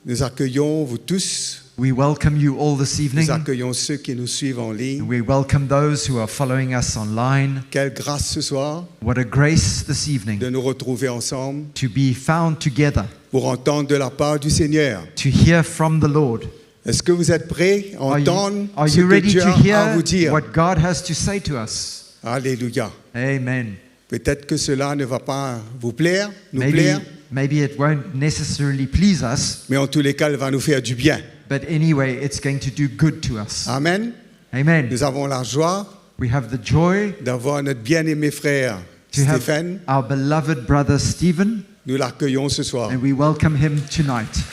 Nous accueillons vous tous. We welcome you all this evening. Nous accueillons ceux qui nous suivent en ligne. We welcome those who are following us online. Quelle grâce ce soir What a grace this evening de nous retrouver ensemble to be found together, pour entendre de la part du Seigneur. to hear from the Lord. Est-ce que vous êtes prêts à entendre Are ce you que ready Dieu to a à hear vous dire? what God has to say to us? Alléluia. Amen. Peut-être que cela ne va pas vous plaire, nous plaire, Maybe it won't necessarily please us, mais en tous les cas, elle va nous faire du bien. but anyway, it's going to do good to us. Amen. Amen. Nous avons la joie We have the joy d'avoir notre bien-aimé frère to have Stéphane. our beloved brother Stephen, Nous l'accueillons ce soir. and we welcome him tonight.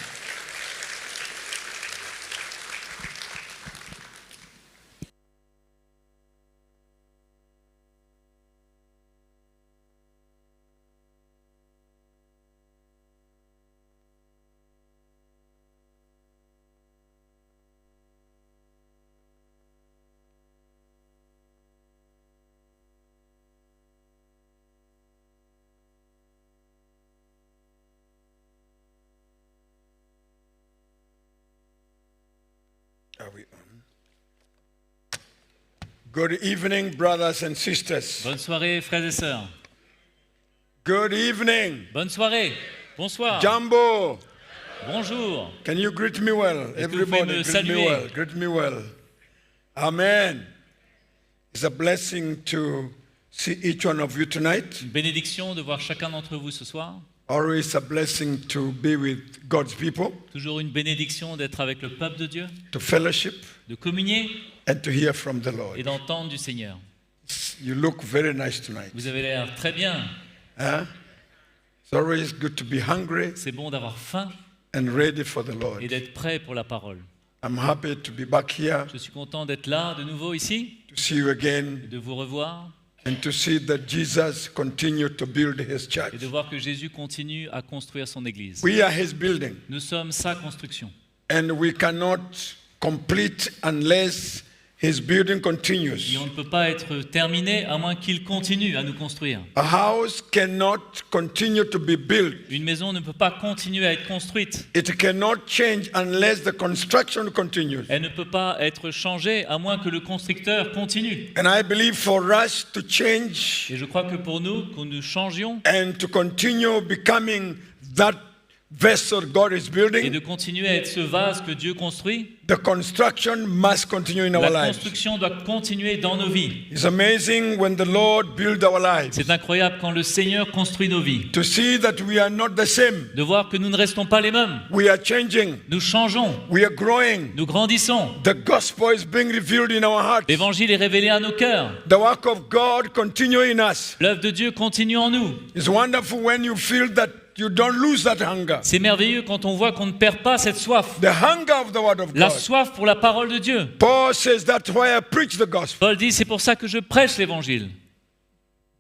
Are we on? Good evening, brothers and sisters. Bonne soirée, frères et sœurs. Good evening. Bonne soirée. Bonsoir. Jumbo, Bonjour. can you greet me well? Est-ce que vous pouvez Everybody, me greet me saluer? well. Greet me well. Amen. It's a blessing to see each one of you tonight. Une bénédiction de voir chacun d'entre vous ce soir. Always a blessing to be with God's people, Toujours une bénédiction d'être avec le peuple de Dieu, to fellowship, de communier and to hear from the Lord. et d'entendre du Seigneur. You look very nice tonight. Vous avez l'air très bien. Huh? It's always good to be hungry C'est bon d'avoir faim and ready for the Lord. et d'être prêt pour la parole. I'm happy to be back here, Je suis content d'être là de nouveau ici, to see you again, et de vous revoir and to see that Jesus continue to build his church. et de voir que Jésus continue à construire son Église. We are his building, Nous sommes sa construction. and we cannot complete unless his building Et continues. on ne peut pas être terminé à moins qu'il continue à nous construire. A house cannot continue to be built. Une maison ne peut pas continuer à être construite. It cannot change unless the construction continues. Elle ne peut pas être changée à moins que le constructeur continue. And I believe for us to change Et je crois que pour nous, que nous changions and to continue becoming that vessel God is et building, de continuer à être ce vase que Dieu construit, the construction must continue in our la lives. construction doit continuer dans nos vies. It's amazing when the Lord builds our lives. C'est incroyable quand le Seigneur construit nos vies. To see that we are not the same. De voir que nous ne restons pas les mêmes. We are changing. Nous changeons, We are growing. nous grandissons. The gospel is being revealed in our hearts. L'Évangile est révélé à nos cœurs. The work of God continue in us. L'œuvre de Dieu continue en nous. It's wonderful when you feel that you don't lose that hunger. C'est merveilleux quand on voit qu'on ne perd pas cette soif. The hunger of the word of La God. soif pour la parole de Dieu. Paul says that's why I preach the gospel. Paul dit, c'est pour ça que je prêche l'Évangile.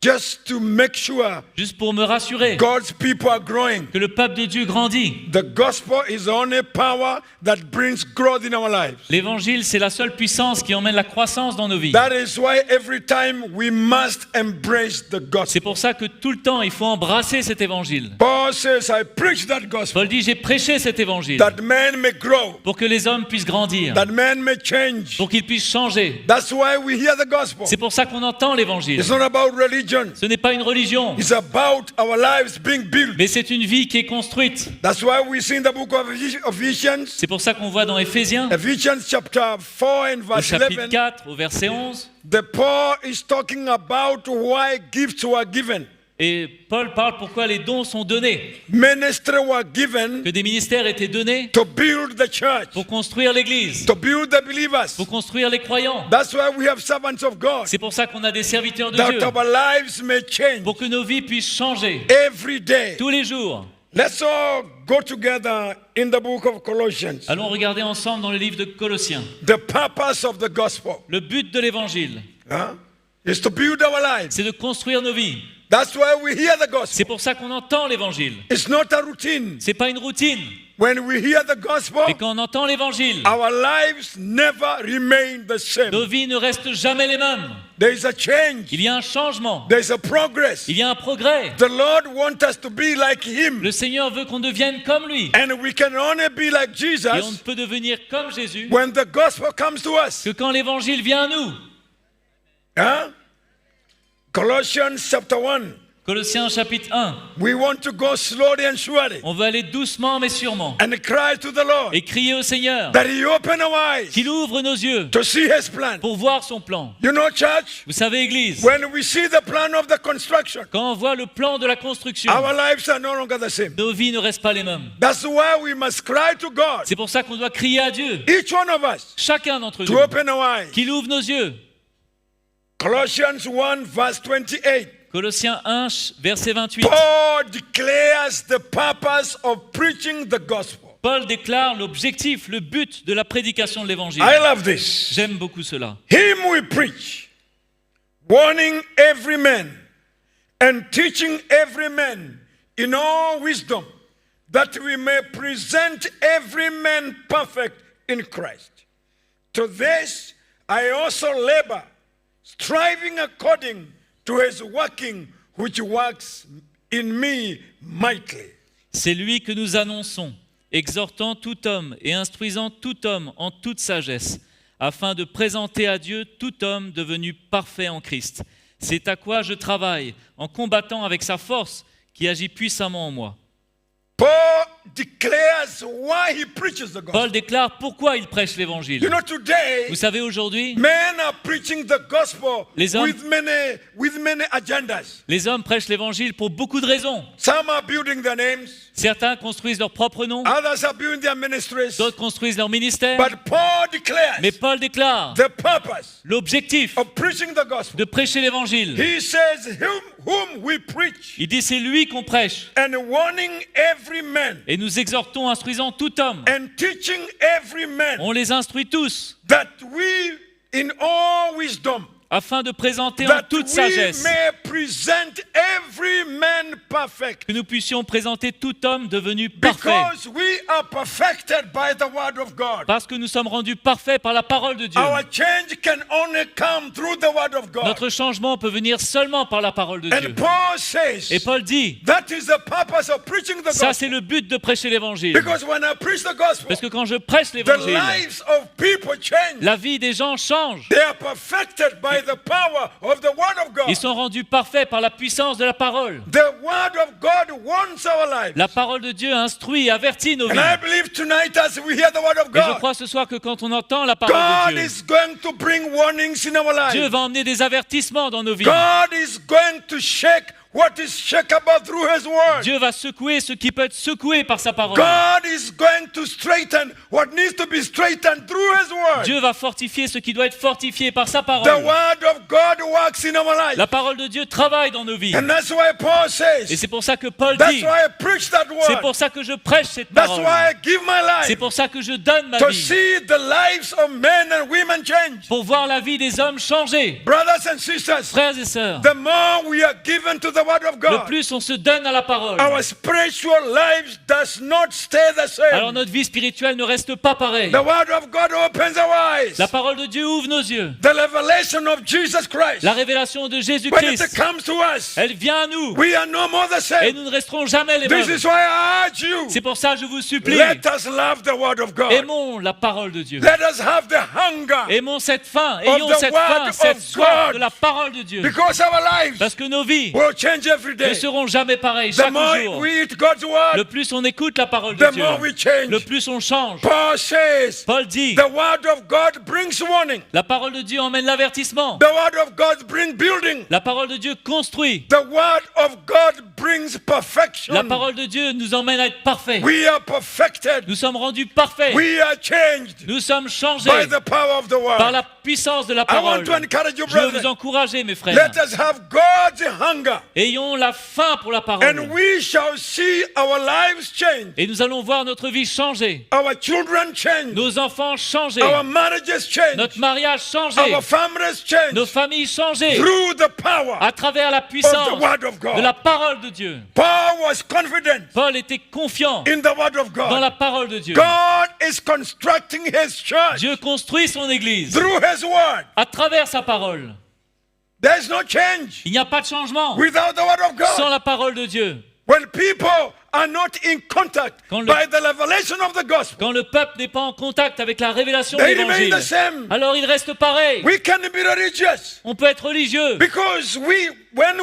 Just to make sure Juste pour me rassurer God's people are growing. que le peuple de Dieu grandit. The gospel is the only power that brings growth in our lives. L'Évangile, c'est la seule puissance qui emmène la croissance dans nos vies. That is why every time we must embrace the C'est gospel. pour ça que tout le temps, il faut embrasser cet Évangile. Paul says, I preach that gospel Paul dit, j'ai prêché cet Évangile that man may grow, pour que les hommes puissent grandir, that man may change. pour qu'ils puissent changer. That's why we hear the gospel. C'est pour ça qu'on entend l'Évangile. It's not about religion. Ce n'est pas une religion, It's about our lives being built. mais c'est une vie qui est construite. That's why we see in the book of Ephesians, C'est pour ça qu'on voit dans Éphésiens, Ephesians chapter 4 and au verse chapitre 11, 4, au verset 11, the Paul is talking about why gifts were given. et Paul parle pourquoi les dons sont donnés, Ministry were given que des ministères étaient donnés to build the church, pour construire l'Église, to build the believers. pour construire les croyants. That's why we have servants of God, C'est pour ça qu'on a des serviteurs de Dieu, that our lives may change pour que nos vies puissent changer every day. tous les jours. Let's all go together in the book of Colossians. Allons regarder ensemble dans le livre de Colossiens. The purpose of the gospel, Le but de l'Évangile, is to build our lives. c'est de construire nos vies. That's why we hear the C'est gospel. pour ça qu'on entend l'Évangile. It's not a routine. C'est pas une routine. when we hear the gospel, Et quand on entend l'évangile, our lives never remain the same. nos vies ne restent jamais les mêmes. There is a change. Il y a un changement. There is a progress. Il y a un progrès. The Lord wants us to be like Him. Le Seigneur veut qu'on devienne comme lui. And we can only be like Et on ne Jesus peut devenir comme Jésus when the gospel comes to us. que quand l'évangile vient à nous. Huh? Colossians chapter 1. Colossiens chapitre 1. We want to go slowly and surely On veut aller doucement mais sûrement. and cry to the Lord Et crier au Seigneur that He open our eyes qu'il ouvre nos yeux to see His plan. pour voir son plan. You know, church, Vous savez, Église, when we see the plan of the construction, quand on voit le plan de la construction, our lives are no longer the same. nos vies ne restent pas les mêmes. That's why we must cry to God, C'est pour ça qu'on doit crier à Dieu, each one of us, chacun d'entre to nous, open our eyes. qu'il ouvre nos yeux. Colossians 1 verse 28. Colossiens 1, verset 28. Paul declares the purpose of preaching the gospel. Paul déclare l'objectif, le but de la prédication de l'évangile. I love this. J'aime beaucoup cela. Him we preach, warning every man and teaching every man in all wisdom, that we may present every man perfect in Christ. To this I also labor, striving according to His working, which works in me mightily. C'est lui que nous annonçons, exhortant tout homme et instruisant tout homme en toute sagesse, afin de présenter à Dieu tout homme devenu parfait en Christ. C'est à quoi je travaille, en combattant avec sa force qui agit puissamment en moi. Paul declares why he preaches the gospel. Paul déclare pourquoi il prêche You l'évangile. know, today, Vous savez, aujourd'hui, men are preaching the gospel Les hommes- with many agendas. les hommes prêchent l'évangile pour beaucoup de raisons. Some are building their names, Certains construisent leur propre nom, others are building their ministries. d'autres construisent leur ministère. But Paul declares Mais Paul déclare the purpose l'objectif of preaching the gospel. de prêcher l'évangile. He says, whom we preach, Il dit c'est lui qu'on prêche. and warning every man, Et nous exhortons, instruisant tout homme. and teaching every man, On les instruit tous that we, in all wisdom, afin de présenter en that toute we sagesse, may present every man perfect. que nous puissions présenter tout homme devenu parfait. Because we are perfected by the word of God. Parce que nous sommes rendus parfaits par la parole de Dieu. Our change can only come through the word of God. Notre changement peut venir seulement par la parole de Dieu. And Paul says, Et Paul dit, that is the purpose of preaching the ça gospel. c'est le but de prêcher l'évangile. Because when I preach the gospel, Parce que quand je prêche the l'évangile, lives of people change. la vie des gens change. They are perfected by the power of the word of God. Ils sont rendus parfaits par la puissance de la parole. The word of God wants our lives. La parole de Dieu instruit et avertit nos And vies. I believe tonight as we hear the word of Et je God, crois ce soir que quand on entend la parole God de Dieu, is going to bring warnings in our Dieu lives. va emmener des avertissements dans nos vies. God is going to shake what is shakeable through His word. Dieu va secouer ce qui peut être secoué par sa parole. God is going to straighten what needs to be straightened through His word. Dieu va fortifier ce qui doit être fortifié par sa The parole. word of God works in our life. La parole de Dieu travaille dans nos vies. And that's why Paul Et says, c'est pour ça que Paul that's dit, why I preach that c'est word. pour ça que je prêche cette That's parole. why I give my C'est life pour ça que je donne ma to vie. see the lives of men and women change. Pour voir la vie des hommes changer. Brothers and sisters, Frères et sœurs, the more we are given to the word of le God, plus on se donne à la parole, our spiritual lives does not stay the alors same. notre vie spirituelle ne reste pas pareille. The word of God opens our eyes. La parole de Dieu ouvre nos yeux. The revelation of Jesus Christ, La révélation de when it Jésus-Christ, comes to us, elle vient à nous. we are no more the Et same. nous ne resterons jamais les This mêmes. is why I urge you, C'est pour ça que je vous supplie, let us love the word of God. aimons la parole de Dieu. Let us have the hunger, Aimons cette faim, ayons the cette word faim, of cette soif God. de la parole de Dieu. because our lives Parce que nos vies will change every ne day. seront jamais pareilles The chaque more jour. we eat God's Le word, plus on écoute la parole de the Dieu, more we change. le plus on change. Paul says, Paul dit, the word of God brings warning. la parole de Dieu emmène l'avertissement. The word of God brings building. La parole de Dieu construit. The word of God brings perfection. La parole de Dieu nous emmène à être parfaits. We are perfected. Nous sommes rendus parfaits. We are changed Nous sommes changés by the power of the par word. la puissance de la I parole. want to encourage you, Je veux vous brethren. encourager, mes frères. Let us have God's hunger, Ayons la faim pour la parole. and we shall see our lives change, Et nous allons voir notre vie changer. our children change, Nos enfants changer. our marriages change, Notre mariage changer. our families change Nos familles changer. through the power À travers la of the puissance word of de la God. parole de de Dieu. Paul was confident Paul était confiant in the word of dans God. la parole de Dieu. God is constructing his church Dieu construit son Église through his word. à travers sa parole. There's no change Il n'y a pas de changement without the word of sans God. la parole de Dieu. When people are not in contact Quand le- by the revelation of the gospel, Quand le peuple n'est pas en contact avec la révélation de they remain l'Évangile, the same. alors il reste pareil. We can be religious On peut être religieux. because when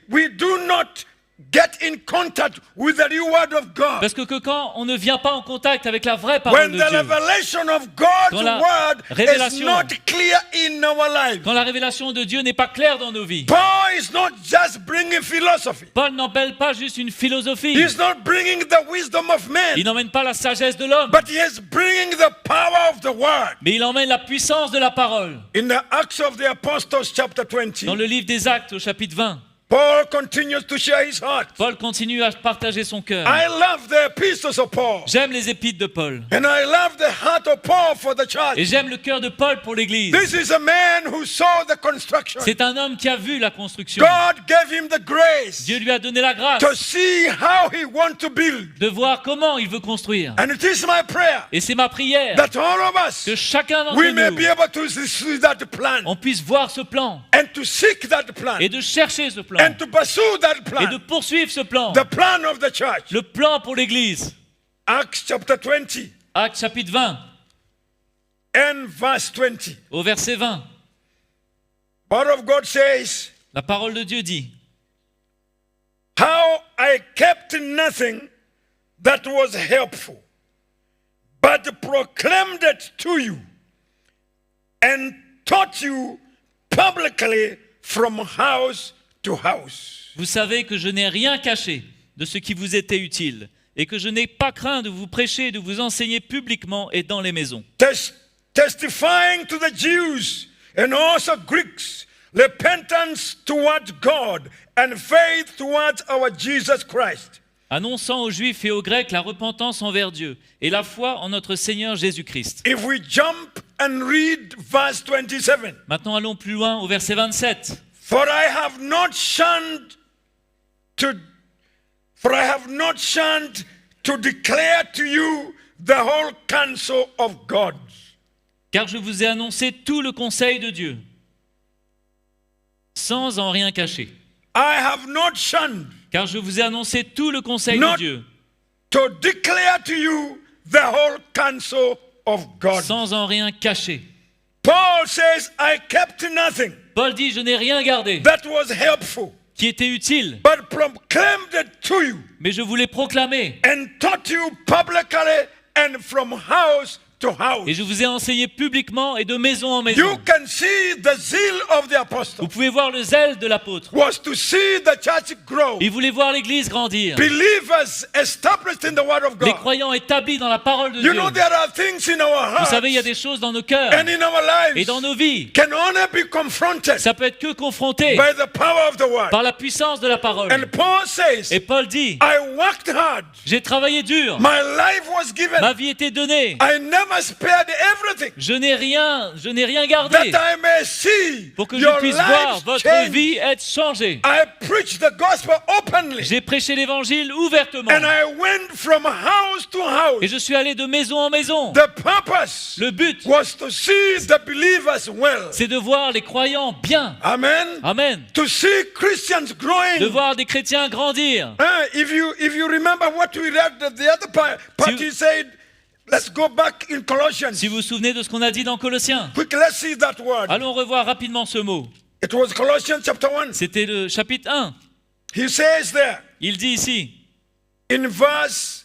we do not get in contact with the new word of God, Parce que quand on ne vient pas en contact avec la vraie parole when de the Dieu, revelation of God's Quand la word is révélation- not clear in our lives, quand la révélation de Dieu n'est pas claire dans nos vies, Paul is not just bringing philosophy. Paul n'emmène pas juste une philosophie. He's not bringing the wisdom of Il man, n'emmène pas la sagesse de l'homme, but he is bringing the power of the word. mais il emmène la puissance de la parole. In the Acts of the Apostles, chapter 20, Dans le livre des Actes, au chapitre 20, Paul continues to share his heart. Paul continue à partager son cœur. I love the epistles of Paul, J'aime les épîtres de Paul. and I love the heart of Paul for the Et church. j'aime le cœur de Paul pour l'Église. This is a man who saw the construction. C'est un homme qui a vu la construction. God gave him the grace Dieu lui a donné la grâce to see how he wants to build. de voir comment il veut construire. And it is my prayer Et c'est ma prière that all of us, que chacun d'entre we may nous, be able to see that plan on puisse voir ce plan and to seek that plan et de chercher ce plan and to pursue that et de plan, poursuivre ce plan. the plan of the church. Le plan pour l'Église. Acts chapter 20 Actes chapitre 20, and verse 20. au verset 20. Word of God says, La parole de Dieu dit: how I kept nothing that was helpful, but proclaimed it to you and taught you publicly from house to house. Vous savez que je n'ai rien caché de ce qui vous était utile et que je n'ai pas craint de vous prêcher et de vous enseigner publiquement et dans les maisons. Testifying to the Jews and also Greeks repentance towards God and faith towards our Jesus Christ. Annonçant aux Juifs et aux Grecs la repentance envers Dieu et la foi en notre Seigneur Jésus-Christ. If we jump and read verse 27. Maintenant allons plus loin au verset 27. For I have not shunned to declare to you the whole counsel of God. Car je vous ai annoncé tout le conseil de Dieu, sans en rien cacher. I have not shunned Car je vous ai annoncé tout le conseil Not- de Dieu, to declare to you the whole counsel of God. sans en rien cacher. Paul says, I kept nothing Paul dit: je n'ai rien gardé that was helpful, qui était utile, but proclaimed it to you mais je vous l'ai proclamé and taught you publicly and from house to house. et je vous ai enseigné publiquement et de maison en You maison. can see the zeal of the apostle Vous pouvez voir le zèle de l'apôtre. was to see the church grow. Il voulait voir l'Église grandir. Believers established in the word of Les God. croyants établis dans la parole de You Dieu. know, there are things in our Vous hearts savez, il y a des choses dans nos cœurs and in our et lives dans nos vies. can only be confronted Ça peut être que confronté by the power of the word. par la puissance de la parole. And Paul says, Et Paul dit: I worked hard. j'ai travaillé dur. My life was given. Ma vie était donnée. I never spared everything Je n'ai rien that gardé I may see pour que je your puisse voir life votre change. vie être changée. I preached the gospel openly J'ai prêché l'évangile ouvertement and I went from house to house. et je suis allé de maison en maison. The purpose Le but, was to see the believers well. c'est de voir les croyants bien. Amen. Amen. To see Christians De growing. voir des chrétiens grandir. If you remember what we read, the other party said, let's go back in Colossians. Si vous vous souvenez de ce qu'on a dit dans Colossiens, Quick, let's see that word. allons revoir rapidement ce mot. It was Colossians chapter 1. C'était le chapitre 1. He says there Il dit ici, in verse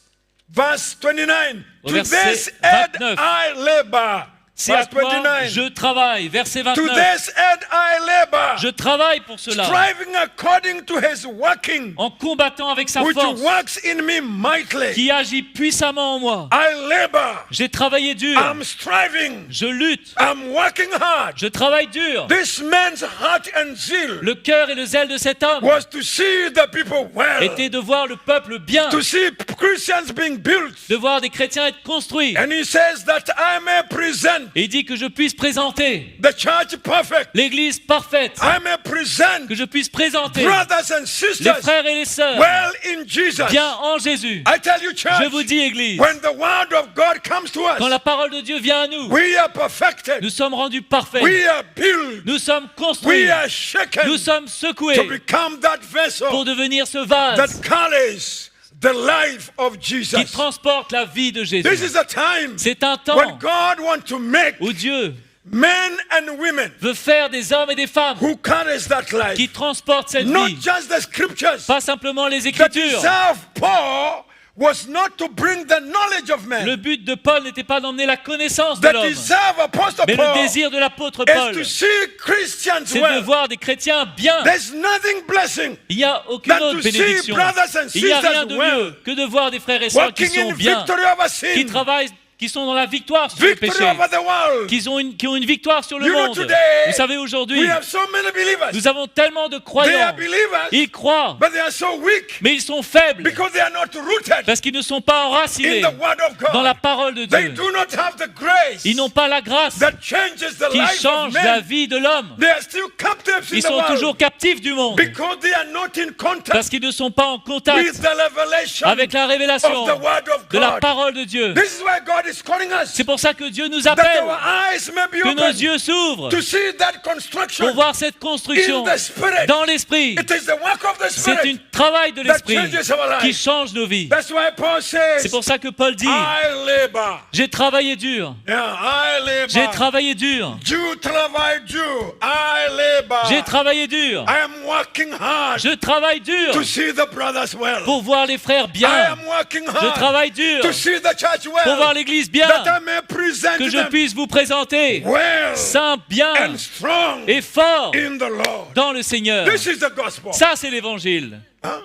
29, Au to verset this end 29. I labor. c'est à Verse quoi 29. je travaille. Verset To 29. this end I labor. Je travaille pour cela, Striving according to his working, en combattant avec sa which force, works in me mightily. qui agit puissamment en moi. I labor. J'ai travaillé dur. I'm striving. Je lutte. I'm working hard. Je travaille dur. This man's heart and zeal Le cœur et le zèle de cet homme was to see the people well, était de voir le peuple bien, to see Christians being built. de voir des chrétiens être construits. And he says that I may present Et il dit que je puisse présenter the church perfect. l'Église parfaite, I may present que je puisse présenter brothers and les sisters frères et les sœurs well in Jesus. bien en Jésus. I tell you, Je vous church, dis, Église, when the word of God comes to quand us, la parole de Dieu vient à nous, we are perfected. nous sommes rendus parfaits, We are built. nous sommes We construits, are shaken nous sommes to secoués become that vessel pour devenir ce that vase carries the life of qui Jesus. transporte la vie de This Jésus. is a time C'est un when temps God wants to make où Dieu men and women veut faire des hommes et des femmes who carries that life. qui transportent cette Not vie, just the scriptures. pas simplement les The Écritures. desire of Paul was not to bring the knowledge of Le men. but de Paul n'était pas d'emmener la connaissance de The l'homme, desire of Apostle mais le Paul désir de l'apôtre is Paul, to see Christians c'est de well. voir des chrétiens bien. There's nothing blessing Il n'y a aucune than autre to see bénédiction. brothers and Il n'y a rien sisters de well, mieux que de voir des frères et sœurs qui walking sont in bien, victory over qui sin, travaillent, qui sont dans la victoire sur le victory péché, over the world. qui ont une victoire sur le You know, monde. today, Vous savez, aujourd'hui, We have so many believers. nous avons tellement de They are croyants. believers, Ils croient, but they are so weak mais ils sont faibles because they are not rooted parce qu'ils ne sont pas in enracinés the Word of dans la God. parole de They Dieu. do not have the grace Ils n'ont pas la grâce that changes the qui life of change la men. vie de l'homme. They are still captives in Ils the sont toujours world captifs du monde because they are not in contact parce qu'ils ne sont pas en with contact the revelation avec la révélation of the Word of de la God. parole de Dieu. This is why God is calling us, C'est pour ça que Dieu nous that appelle, our eyes may be que nos open yeux s'ouvrent to see that construction pour voir cette construction in the Spirit. dans l'esprit. It is the work of the C'est un Spirit travail de that l'esprit changes our qui life. change nos vies. That's why Paul C'est says, pour ça que Paul dit, I labor. j'ai travaillé dur, Yeah, I labor. j'ai travaillé dur, You travail dur. I labor. j'ai travaillé dur, I am working hard je travaille dur to see the brothers well. pour voir les frères I bien, am working je hard travaille dur to see the church pour voir well. l'église bien, That I may present que je them puisse vous présenter well saint, bien and strong et fort in the Lord. dans le Seigneur. This is the gospel. Ça, c'est l'évangile. Huh?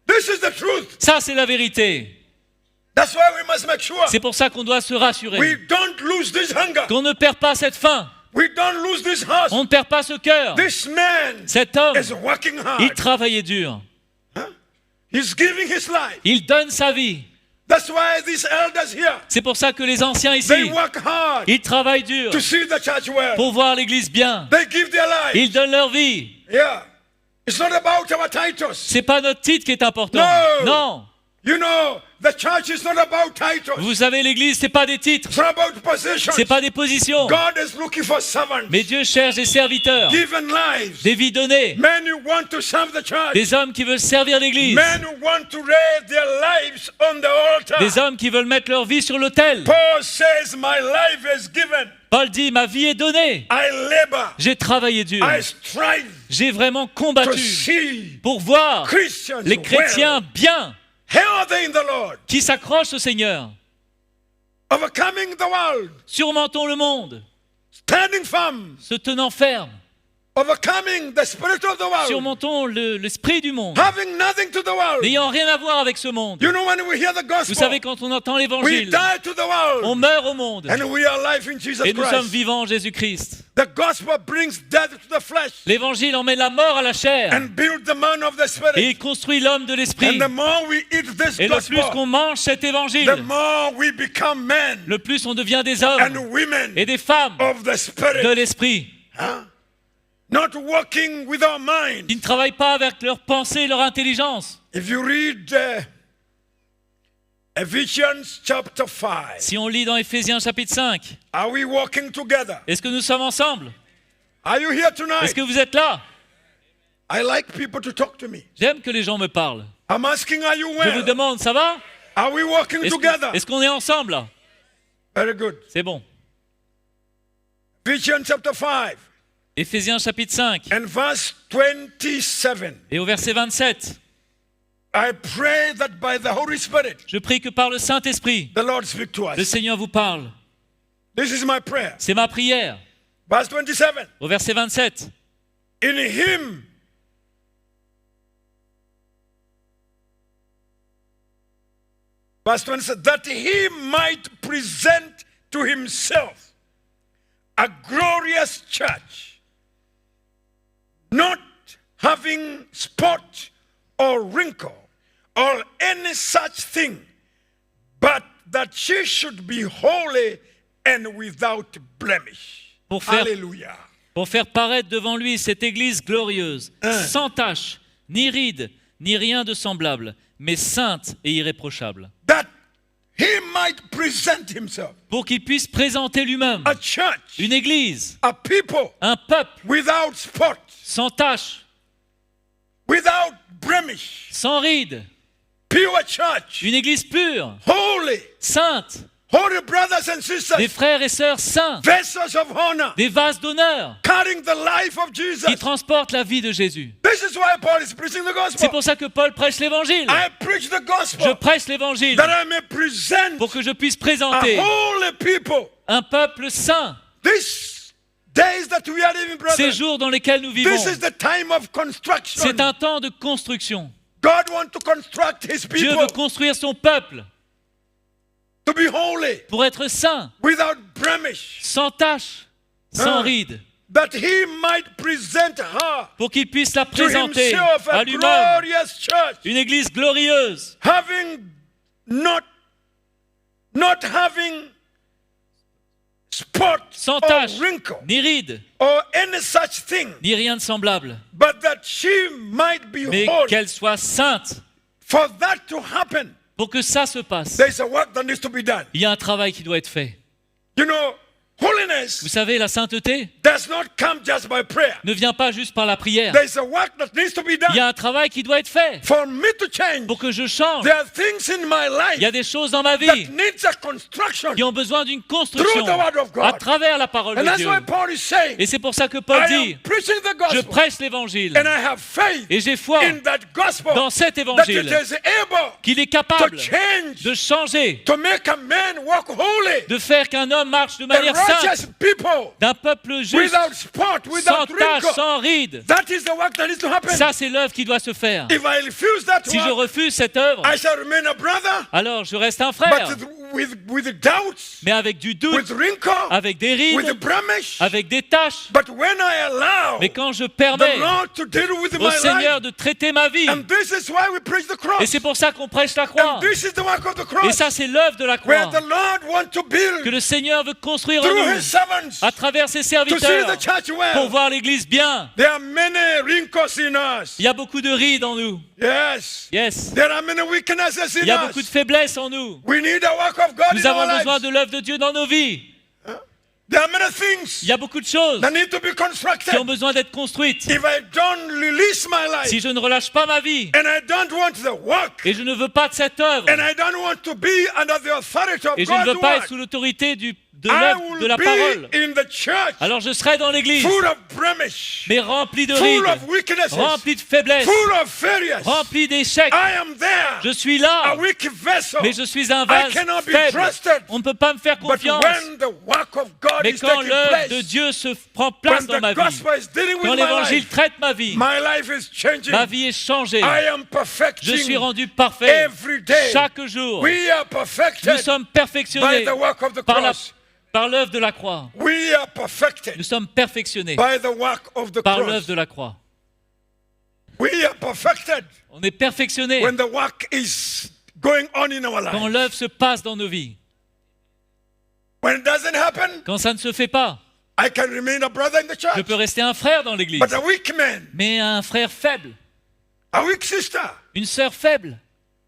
This is the truth. Ça, c'est la vérité. That's why we must make sure C'est pour ça qu'on doit se we rassurer, don't lose this hunger. qu'on ne perd pas cette faim, We don't lose this heart. on ne perd pas ce cœur. This man Cet homme, is working il hard. travaillait dur. He's giving his life. Il donne sa vie. That's why these elders here, C'est pour ça que les anciens they ici, work hard ils travaillent dur to see the church well. pour voir l'église bien. They give their life. Ils donnent leur vie. Yeah. It's not about our titles. C'est pas notre titre qui est important. No. Non. You know, the church is not about titles. Vous savez, l'église, c'est pas des titres. It's not about positions. C'est pas des positions. God is looking for servants, Mais Dieu cherche des serviteurs, given lives, des vies données, men who want to serve the church, des hommes qui veulent servir l'église, men who want to raise their lives on the altar. des hommes qui veulent mettre leur vie sur l'autel. Paul says, my life is given. Paul dit, ma vie est donnée. I labor. J'ai travaillé dur. I strive J'ai vraiment to combattu see pour voir Christians les chrétiens bien well, healthy in the Lord, qui s'accrochent au Seigneur. overcoming the world, Surmontons le monde, standing firm, se tenant ferme. overcoming the spirit of the world, Surmontons l'esprit du monde, having nothing to the world. n'ayant rien à voir avec ce monde. You know, when we hear the Vous gospel, savez, quand on entend we l'évangile, die to the on world meurt au monde and we are alive in Jesus et nous sommes Christ. vivants en Jésus-Christ. The gospel brings death to the flesh L'évangile emmène la mort à la chair and builds the man of the et spirit. il construit l'homme de l'esprit. And the more we eat this Et le plus gospel, qu'on mange cet the évangile, more we become men le plus on devient des and hommes women et des femmes of the de spirit. l'esprit, Huh? Not working with our mind. qui ne travaillent pas avec leur pensée et leur intelligence. If you read Ephesians chapter 5, Si on lit dans Éphésiens chapitre 5, are we walking together? est-ce que nous sommes ensemble? Are you here Est-ce tonight? que vous êtes là? I like people to talk to me. J'aime que les gens me parlent. I'm asking, are you Je vous well? demande, ça va? Are we walking together? Est-ce qu'on est ensemble là? Very good. C'est bon. Ephesians chapter 5 Éphésiens chapitre 5 and verse 27. et au verset 27. I pray that by the Holy Spirit, Je prie que par le Saint-Esprit, the Lord speak to le us. Seigneur vous parle. This is my prayer. C'est ma prière. Verse 27. Au verset 27. In him, verse 27, that he might present to himself a glorious church, not having spot or wrinkle or any such thing, but that she should be holy and without blemish. Pour faire- Hallelujah. pour faire paraître devant lui cette église glorieuse, sans tache, ni ride, ni rien de semblable, mais sainte et irréprochable, That he might present himself, pour qu'il puisse présenter lui-même a church, une église, a people un peuple without spot, sans tache, without blemish, sans ride, pure church, une église pure, holy, sainte, holy brothers and des sisters, frères et sœurs saints, vessels of honor, des vases d'honneur carrying the life of qui Jesus. transportent la vie de Jésus. This is why Paul is preaching the C'est gospel. pour ça que Paul prêche l'évangile. I preach the Je gospel prêche l'évangile that I may present pour que je puisse a présenter holy people. un peuple saint. These days that we are living, Ces brother, jours dans lesquels nous vivons, this is the time of construction. c'est un temps de construction. God wants to construct his Dieu people veut construire son peuple to be holy, pour être saint, without blemish, sans tache, sans ride, that he might present her pour qu'il puisse la to présenter himself à a lui-même. glorious church, Une église glorieuse, having not having spot sans or tache, wrinkle ni ride, or any such thing, ni rien de semblable, but that she might be mais holy. qu'elle soit sainte. For that to happen, Pour que ça se passe, there's a work that needs to be done. il y a un travail qui doit être fait. You know, holiness Vous savez, la sainteté does not come just by prayer. ne vient pas juste par la prière. There's a work that needs to be Il y done. a un travail qui doit être fait For me to change, pour que je change. there are things in my Il y a life des choses dans ma vie that needs a construction. qui ont besoin d'une construction Through the word of God. à travers la parole And de that's Dieu. why Paul is saying, Et c'est pour ça que Paul I dit, am preaching the je gospel prêche l'évangile and I have faith et j'ai foi in that gospel dans cet that it évangile is able qu'il est to capable change, de changer, to make a man walk holy. de faire qu'un homme marche de The manière righteous sainte, people d'un peuple juste, without spot, sans without tache, wrinkle. sans ride. That is the work that needs to happen. Ça, c'est l'œuvre qui doit se faire. If I refuse that Si je work, refuse cette œuvre, I shall remain a brother, alors je reste un frère, but with doubts, mais avec du doute, with wrinkle, avec des with rides, blemish. avec des taches. But when I allow Mais quand je the permets Lord to deal with au my Seigneur life, de traiter ma vie, and this is why we preach the et cross, c'est pour ça qu'on prêche la croix, and this is the work of the et cross, ça c'est l'œuvre de la where croix, the Lord wants to que build le Seigneur veut construire en through nous, His servants à travers ses to see serviteurs, the church pour well. voir l'Église bien. There are many wrinkles in us. Il y a beaucoup de rides en nous. Yes. Yes. There are many weaknesses in Il y a beaucoup de us. faiblesses en nous. We need the work of God Nous in our avons besoin lives. de l'œuvre de Dieu dans nos vies. There are many things Il y a beaucoup de choses that need to be constructed. qui ont besoin d'être construites. If I don't release my life, Si je ne relâche pas ma vie and I don't want the work, et je ne veux pas de cette œuvre and I don't want to be under the authority of et je ne God's veux pas être word, sous l'autorité de I l'œuvre de will la parole, be in the church alors je serai dans l'Église, full of blemish, mais rempli de full rides, of weaknesses, rempli de faiblesses, full of failures. rempli d'échecs. I am there, Je suis a là, weak vessel. mais je suis un I vase cannot be faible. trusted. On ne peut pas me faire But confiance. when the work of God Mais is quand taking l'œuvre de place, Dieu se prend place when dans ma the vie, gospel is dealing quand with my l'Évangile life, traite ma vie, my life is changing. ma vie est changée. I am Je suis perfecting rendu parfait every day. chaque jour. We are Nous perfected sommes by perfectionnés the work of the par cross. l'œuvre de la croix. We are Nous perfected sommes perfectionnés by the work of the par cross. l'œuvre de la croix. We are perfected On est perfectionnés when the work is going on in our quand life. l'œuvre se passe dans nos vies. When it doesn't happen, Quand ça ne se fait pas, I can remain a brother in the je church, peux rester un frère dans l'Église, but a weak man, mais un frère faible, a weak sister, une sœur faible,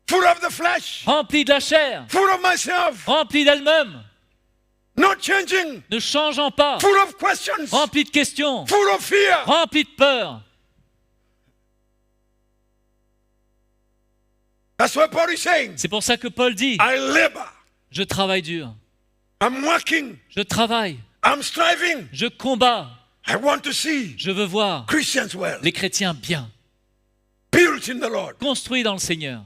full of the flesh, remplie de la chair, full of myself, remplie d'elle-même, not changing, ne changeant pas, full of questions, remplie de questions, full of fear. remplie de peur. That's what Paul is saying. C'est pour ça que Paul dit, I labor, je travaille dur, I'm working, je travaille, I'm striving. je combats, I want to see je veux voir Christians well, les chrétiens bien, built in the Lord, construits dans le Seigneur.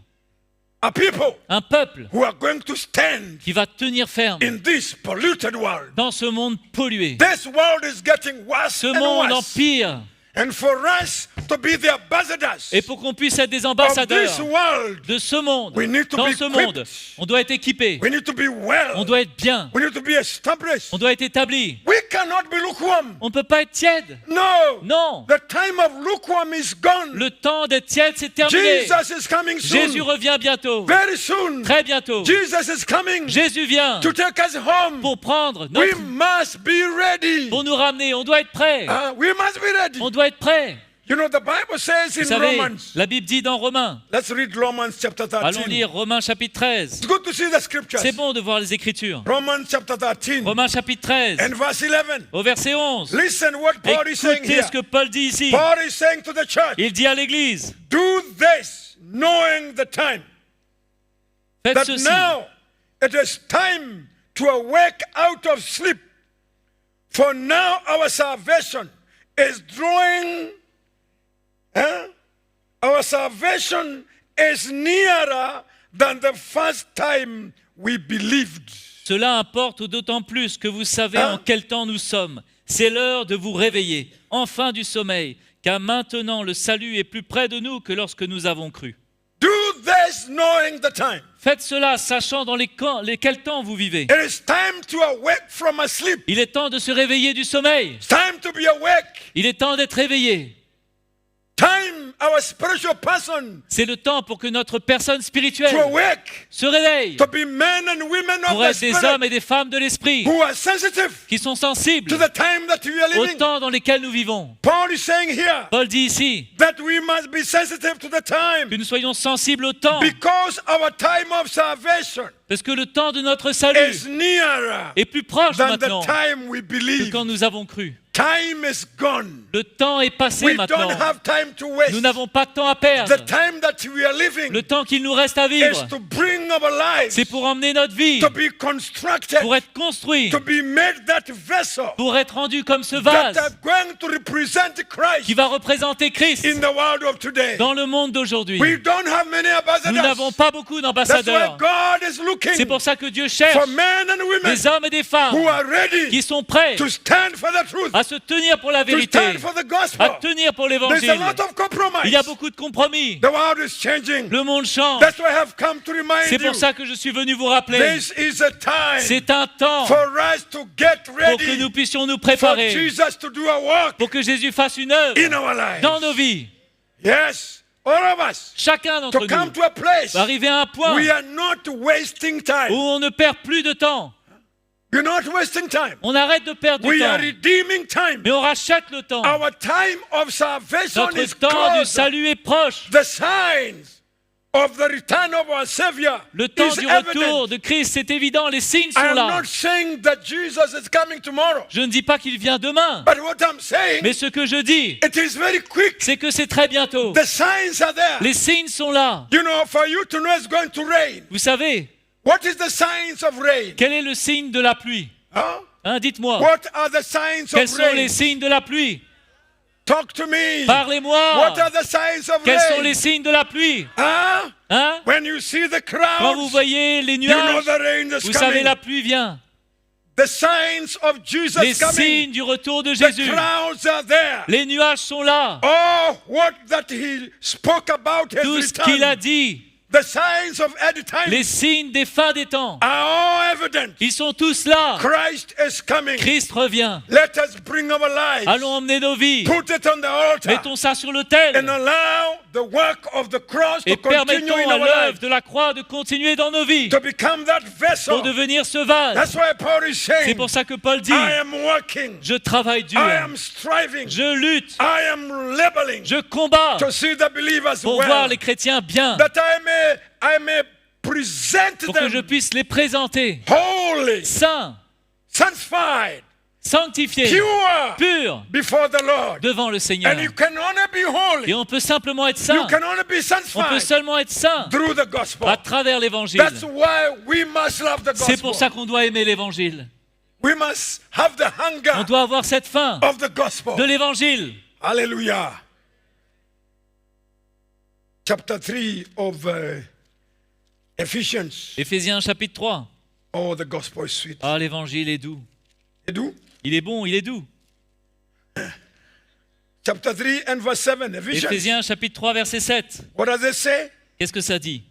a people Un peuple who are going to stand qui va tenir ferme in this polluted world. dans ce monde pollué. This world is getting worse Ce and monde worse. empire. And for us to be the ambassadors Et pour qu'on puisse être des of ambassadeurs this world, de ce monde, we need to dans be ce equipped. monde, on doit être équipé, we need to be well, on doit être bien, we need to be established. on doit être établi. We cannot be lukewarm. On ne peut pas être tiède. No. Non. The time of lukewarm is gone. Le temps d'être tiède, c'est terminé. Jesus is coming soon. Jésus revient bientôt. Very soon. Très bientôt. Jesus is coming Jésus vient to take us home. pour prendre We notre... must be ready. pour nous ramener. On doit être prêt. We must be ready. On doit être prêt. You know, the Bible says Vous in savez, Romans. la Bible dit dans Romains. Let's read Romans chapter 13. Allons lire Romains chapitre 13. It's good to see the scriptures. C'est bon de voir les Écritures. Romans chapter 13 Romains chapitre 13, and verse 11. au verset 11. Listen what Paul is saying Écoutez here. ce que Paul dit ici. Paul is saying to the church, Il dit à l'Église, do this knowing the time. faites That ceci. now it is time to awake out of sleep. For now our salvation is drawing. Our salvation is nearer than the first time we believed. Cela importe d'autant plus que vous savez Hein? en quel temps nous sommes. C'est l'heure de vous réveiller, enfin du sommeil, car maintenant le salut est plus près de nous que lorsque nous avons cru. Do this knowing the time. Faites cela, sachant dans quel temps vous vivez. It is time to awake from a sleep. Il est temps de se réveiller du sommeil. It's time to be awake. Il est temps d'être réveillé. Time, our spiritual person, C'est le temps pour que notre personne to spirituelle awake, se réveille, to be men and women pour of the être des spirit hommes et des femmes de l'esprit, who are sensitive qui sont sensibles to the time that we are au living. temps dans lesquels nous vivons. Paul is saying here Paul dit ici that we must be sensitive to the time que nous soyons sensibles au temps, because our time of salvation parce que le temps de notre salut is nearer est plus proche than the maintenant time we que believe. quand nous avons cru. Time is gone. Le temps est passé We maintenant. don't have time to waste. Nous n'avons pas de temps à The perdre. time that we are living Le temps qu'il nous reste à is vivre, to bring our lives c'est pour emmener notre vie, to be constructed, pour être construit, to be made that vessel pour être rendu comme ce that vase are going to represent qui Christ va représenter Christ in the world of today. dans le monde d'aujourd'hui. We don't have many Nous n'avons ambassadors. pas beaucoup That's why d'ambassadeurs. God is C'est looking pour ça que Dieu cherche for men and women des hommes et des femmes who are ready qui sont prêts to stand for the truth, à se tenir pour la to vérité, stand for the à gospel. tenir pour There's l'évangile. a lot of Il y a compromise. beaucoup de compromis. The world is changing. Le monde change. That's why I have come to remind C'est you. pour ça que je suis venu vous rappeler. This is a time C'est un temps for us to get pour que ready nous puissions nous for préparer, Jesus to do a work pour que Jésus fasse une in œuvre our lives. dans nos vies. Yes, all of us. Chacun d'entre To come nous to a place va arriver à un point we are not wasting où time. on ne perd plus de temps. We're not wasting time. On arrête de perdre du We temps, are redeeming time. mais on rachète le temps. Our time of salvation is Notre temps du close. salut est proche. The signs of the return of our Savior Le temps is du retour evident. de Christ, c'est évident, les signes I sont am là. not saying that Jesus is coming tomorrow, Je ne dis pas qu'il vient demain, but what I'm saying, mais ce que je dis, it is very quick. c'est que c'est très bientôt. The signs are there. Les signes sont là. You know, for you to know it's going to rain. Vous savez, What is the signs of rain? quel est le signe de la pluie? Huh? Hein, dites-moi, What are the signs quels of sont rain? les signes de la pluie? Talk to me. Parlez-moi. What are the signs of Quels sont rain? les signes de la pluie? Huh? Hein? When you see the Quand vous crowds, voyez les you know nuages, the rain is vous savez coming. la pluie vient. The signs of Jesus Les coming. signes du retour de The Jésus. crowds are there. Les nuages sont là. Oh, what that he spoke about his Tout ce qu'il a return. dit, The signs of end time les signes des fins des temps, are all evident. ils sont tous là. Christ is coming. Christ revient. Let us bring our lives. Allons emmener nos vies. Put it on the altar. Mettons ça sur l'autel And allow the work of the cross et to continue permettons in à our l'œuvre lives. de la croix de continuer dans nos vies To become that vessel. pour devenir ce vase. That's why Paul is C'est saying, pour ça que Paul dit, I am working. je travaille dur, I am striving. je lutte, I am labeling je combats to see the believers pour well. voir les chrétiens bien, That I may present pour que je them puisse les présenter holy, saints, sanctified, sanctifiés, pure purs before the Lord. devant le Seigneur. And you can only be Et holy. on peut simplement être You saint, can only be on peut sanctified seulement être saint through the gospel. à travers l'évangile. That's why we must love the C'est pour ça gospel. qu'on doit aimer l'évangile. We must have the On hunger doit avoir cette faim of the gospel. de l'évangile. Hallelujah. Chapter 3 of Ephesians. Éphésiens chapitre 3. Oh, the gospel is sweet. Ah, l'évangile est doux. You do? Il est bon, il est doux. Chapter 3 and verse 7. Ephesians. Éphésiens chapitre 3 verset 7. What does it say? Qu'est-ce que ça dit?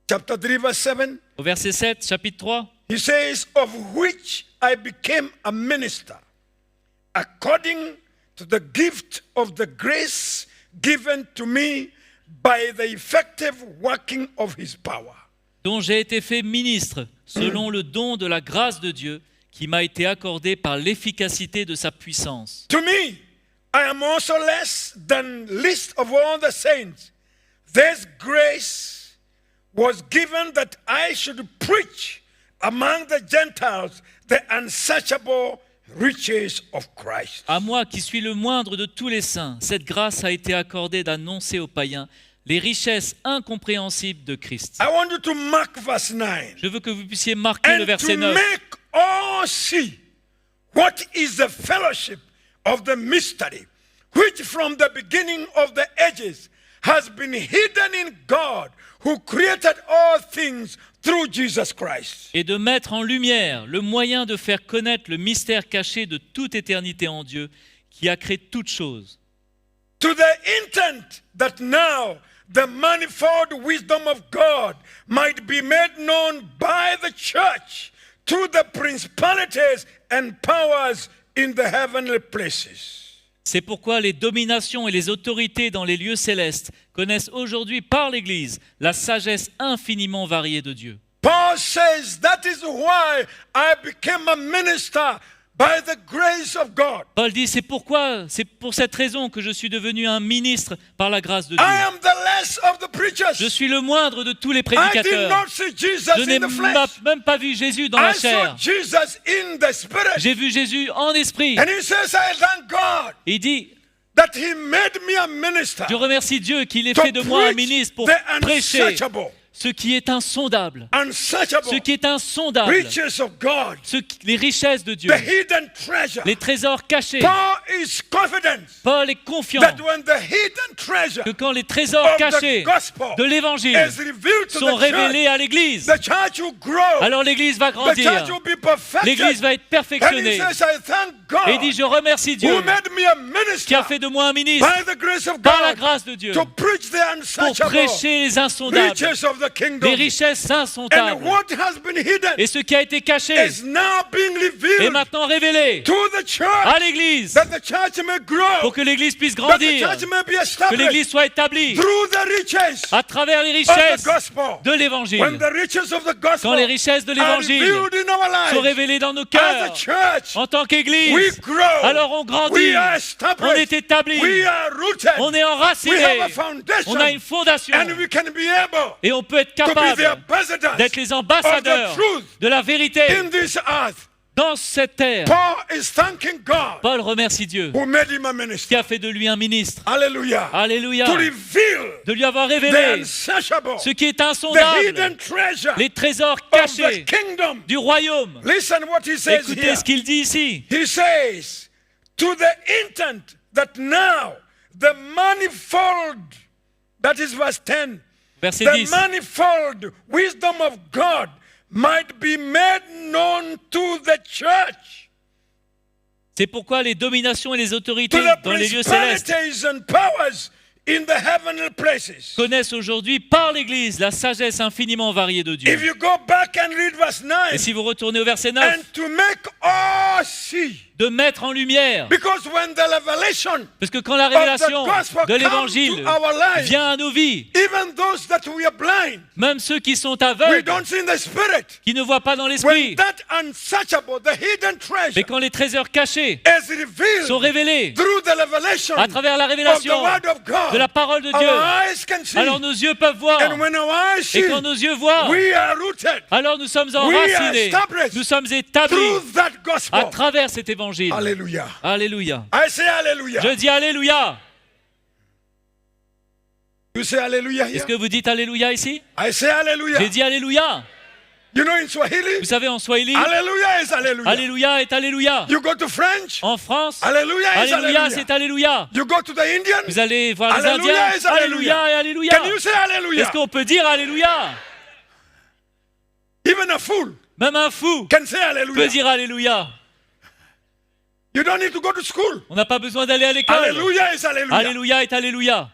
Chapter 3 verse 7. Au verset 7, chapitre 3. He says, of which I became a minister, according to the gift of the grace given to me by the effective working of his power. dont j'ai été fait ministre, selon le don de la grâce de Dieu, qui m'a été accordé par l'efficacité de sa puissance. To me, I am also less than least of all the saints. This grace was given that I should preach among the Gentiles the unsearchable riches of Christ. À moi qui suis le moindre de tous les saints, cette grâce a été accordée d'annoncer aux païens les richesses incompréhensibles de Christ. I want you to mark verse 9. Je veux que vous puissiez marquer le And verset to 9. make all see what is the fellowship of the mystery, which from the beginning of the ages has been hidden in God, who created all things through Jesus Christ. Et de mettre en lumière le moyen de faire connaître le mystère caché de toute éternité en Dieu, qui a créé toutes choses. To the intent that now the manifold wisdom of God might be made known by the church to the principalities and powers in the heavenly places. C'est pourquoi les dominations et les autorités dans les lieux célestes connaissent aujourd'hui par l'Église la sagesse infiniment variée de Dieu. Paul says that is why I became a minister by the grace of God. Paul dit, c'est pour cette raison que je suis devenu un ministre par la grâce de I Dieu. am the less of the preachers. Je suis le moindre de tous les I did prédicateurs. not see Jesus Je n'ai in the flesh. même pas vu Jésus dans la I saw chair. Jesus in the spirit. J'ai vu Jésus en esprit. And he says, I thank God Et il dit, that he made me a minister je remercie Dieu qu'il ait to fait de moi un preach ministre pour the prêcher unsearchable, ce qui est insondable. unsearchable Ce qui est insondable. riches of God, Les richesses de Dieu. the hidden treasure. Les trésors cachés. Paul is confident Paul est confiant that when the hidden treasure que quand les trésors of cachés the gospel de l'évangile is revealed to sont the church, révélés à l'Église, the church will grow. alors l'Église va The grandir. church will be perfected. L'Église va être And he perfectionnée. says, I thank Et il dit, God je remercie Dieu who made me a qui minister a fait de moi un ministre by the grace of par la God grâce de Dieu to preach the pour unsearchable prêcher les insondables, riches of the les kingdom. richesses And insondables. what has been hidden Et ce qui a été caché is now being est revealed maintenant révélé to the church à l'Église that the church may grow, pour que l'Église puisse that the grandir, church may be que established l'Église soit établie through the riches à travers les of the richesses gospel. de When l'Évangile. the riches of the Quand gospel les richesses de are l'Évangile revealed in our sont lives révélées dans nos as a cœurs, church, en tant we qu'Église, grow, alors on grandit, we are on est established, établi, we are rooted, on est we have enraciné, a foundation, on a une fondation and we can be able et on peut être to be the capable ambassadors d'être les of ambassadeurs the truth de la vérité in this earth. dans cette terre. Paul is thanking God Paul remercie Dieu who made him a qui minister. a fait de lui un ministre. Hallelujah. Alléluia. To reveal De lui avoir the révélé unsearchable, ce qui est the insondable, hidden treasure les trésors of the cachés kingdom. du royaume. Listen what he says Écoutez here. ce qu'il dit ici. He says, to the intent that now the manifold, that is verse 10, Verset the 10. manifold wisdom of God might be made known to the church, C'est pourquoi les dominations et les to autorités the dans les lieux célestes principalities and powers in the heavenly places. connaissent aujourd'hui par l'Église la sagesse infiniment variée de If Dieu. you go back and read verse 9, Et si vous retournez au verset 9, and to make all see, de mettre en lumière, because when the revelation parce que quand la of the révélation gospel de comes l'Évangile to our lives, vient à nos vies, even those that we are blind, même ceux qui sont we aveugles, don't see in the spirit. qui ne voient pas dans When l'esprit, that unsearchable, the hidden treasure, mais quand les trésors cachés is revealed sont révélés through the revelation à travers la of the révélation word of God, de la parole de our Dieu, eyes can see. alors nos yeux peuvent voir. And when our eyes see, Et quand nos yeux voient, we are rooted alors nous sommes We are enracinés, established nous sommes établis through that gospel. à travers cet évangile. Hallelujah. Alléluia. I say hallelujah. Je dis Alléluia. You say hallelujah here? Est-ce que vous dites Alléluia ici? I say hallelujah. J'ai dit Alléluia. You know in Swahili, Vous savez, en Swahili, hallelujah is hallelujah. Alléluia est Alléluia. You go to French, En France, hallelujah is Alléluia hallelujah. c'est Alléluia. You go to the Indian, Vous allez voir les Alléluia Indiens, is hallelujah. Alléluia et Alléluia. Can you say hallelujah? Est-ce qu'on peut dire Alléluia? Even a fool Même un fou can say peut hallelujah. dire Alléluia. You don't need to go to school. On n'a pas besoin d'aller à l'école. Hallelujah is hallelujah. Alléluia est Alléluia.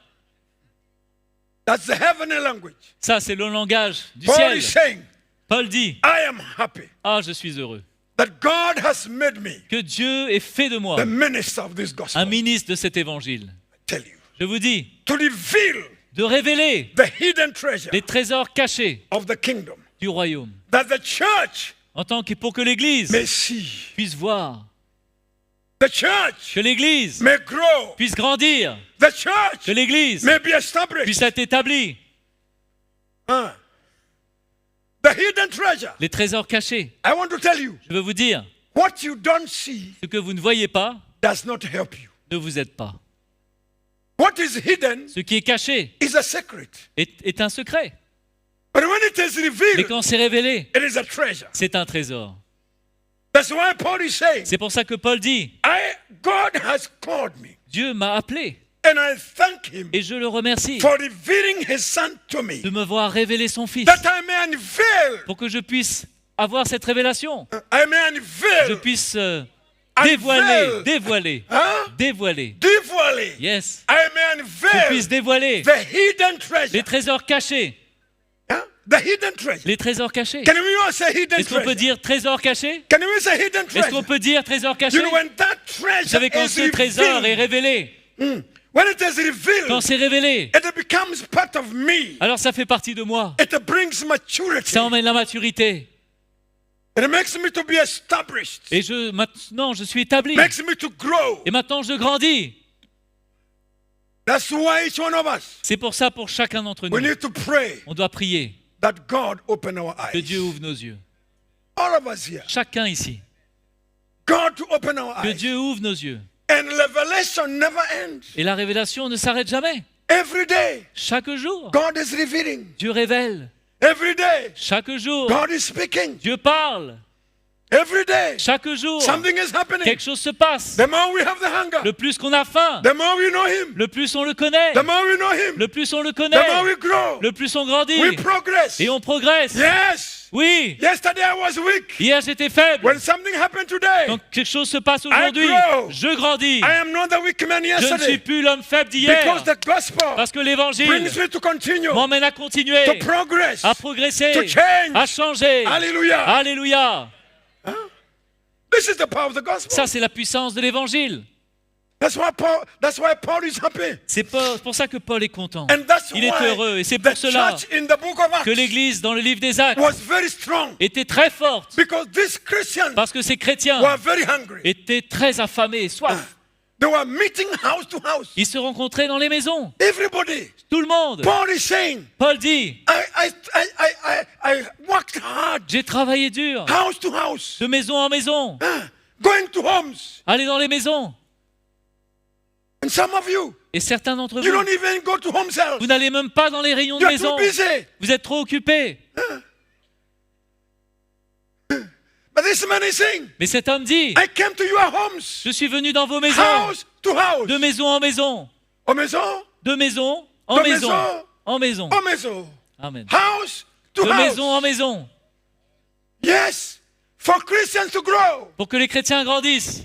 That's the heavenly language. Ça, c'est le langage du Paul ciel. is saying, Paul dit, I am happy ah, je suis heureux that God has made me que Dieu ait fait de moi the minister of this un gospel. ministre de cet évangile. I tell you, Je vous dis, to reveal de révéler the hidden treasure les trésors cachés of the kingdom, du royaume, that the church en tant que pour que l'Église may see, puisse voir, the church que l'Église may grow, puisse grandir, the church que l'Église may be established. puisse être établie. The hidden treasure. Les trésors cachés, I want to tell you, je veux vous dire, what you don't see ce que vous ne voyez pas does not help you. ne vous aide pas. What is hidden Ce qui est caché is a secret. est un secret. But when it is Mais revealed, quand c'est révélé, it is a treasure. c'est un trésor. That's why Paul is saying, C'est pour ça que Paul dit, God has called me, Dieu m'a appelé and I thank him et je le remercie for revealing his son to me, de me voir révéler son Fils that I may unveil, pour que je puisse avoir cette révélation. I may Je unveil, puisse Unveil. dévoiler, huh? dévoiler. Deeply, Yes. I may Je puisse unveil dévoiler the hidden treasure. les trésors cachés. Huh? The hidden treasure. Les trésors cachés. Can we all say hidden Est-ce qu'on peut treasure? dire trésor caché? Can we say hidden Est-ce qu'on treasure? peut dire trésor caché? You know, when that Vous treasure savez, quand is ce trésor est revealed, révélé, when it is revealed, quand c'est révélé, it becomes part of me. alors ça fait partie de moi. It brings maturity. Ça emmène la maturité. It makes me to be established. Et maintenant, je suis établi. Makes me to grow. Et maintenant, je grandis. That's why each one of us, C'est pour ça, pour chacun d'entre we nous, need to pray on doit prier that God open our que eyes. Dieu ouvre nos yeux. All of us here. Chacun ici. God to open our Que eyes. Dieu ouvre nos yeux. And revelation never ends. Et la révélation ne s'arrête jamais. Every day, Chaque jour, God is revealing. Dieu révèle. Every day, Chaque jour, God is speaking. Dieu parle. Every day, Chaque jour, something is happening. quelque chose se passe. The more we have the hunger, Le plus qu'on a faim, the more we know Him. le plus on le connaît. The more we know Him, Le plus on le the connaît, more we grow. le plus on grandit. We progress. Et on progresse. Yes. Oui, Yesterday I was weak. hier j'étais faible. When something happened today, Quand quelque chose se passe aujourd'hui, grow. je grandis. I am not the weak man Je ne suis yesterday. plus l'homme faible d'hier. Because the gospel Parce que l'évangile brings me to continue, m'emmène à continuer, to progress, à progresser, to change. à changer. Hallelujah. Alléluia. This is the power of the gospel. Ça, c'est la puissance de l'évangile. That's why Paul is happy. C'est pour ça que Paul est content. And that's Il est why heureux. Et c'est the pour cela church in the book of Acts que l'Église, dans le livre des Actes, was very strong. était très forte. Because these Christians Parce que ces chrétiens were very hungry. étaient très affamés, soif. They were meeting house to house. Ils se rencontraient dans les maisons. Everybody. Tout le monde. Paul is saying, Paul dit, I worked hard, j'ai travaillé dur, house to house, de maison en maison, going to homes. aller dans les maisons. And some of you, Et certains d'entre you vous, don't even go to home cells. vous n'allez même pas dans les rayons de You're maison. too busy. Vous êtes trop occupés. But this man is saying, Mais cet homme dit, I came to your homes, je suis venu dans vos maisons, house to house. de maison en maison, Oh, maison, de maison en De maison, maison. en maison. oh, maison, Amen. house to De house. maison en maison, Yes, for Christians to grow, pour que les chrétiens grandissent,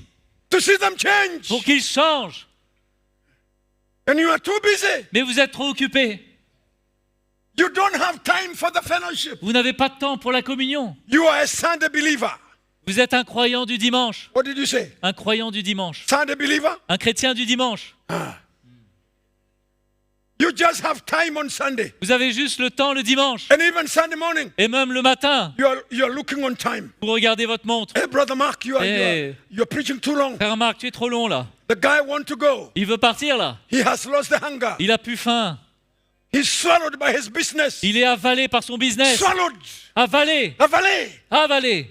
to see them change. pour qu'ils changent. And you are too busy. Mais vous êtes trop occupés. You don't have time for the fellowship. Vous n'avez pas de temps pour la communion. You are a Sunday believer. Vous êtes un croyant du dimanche. What did you say? Un croyant du dimanche. Sunday believer? Un chrétien du dimanche. You just have time on Sunday. Vous avez juste le temps le dimanche. And even Sunday morning, Et même le matin, you're looking on time. vous regardez votre montre. Hey, Brother Mark, Hey. you're preaching too long. Frère Marc, tu es trop long là. The guy wants to go. Il veut partir là. He has lost the hunger. Il a plus faim. He's swallowed by his business. Il est avalé par son business. Swallowed. Avalé. Avalé. Avalé.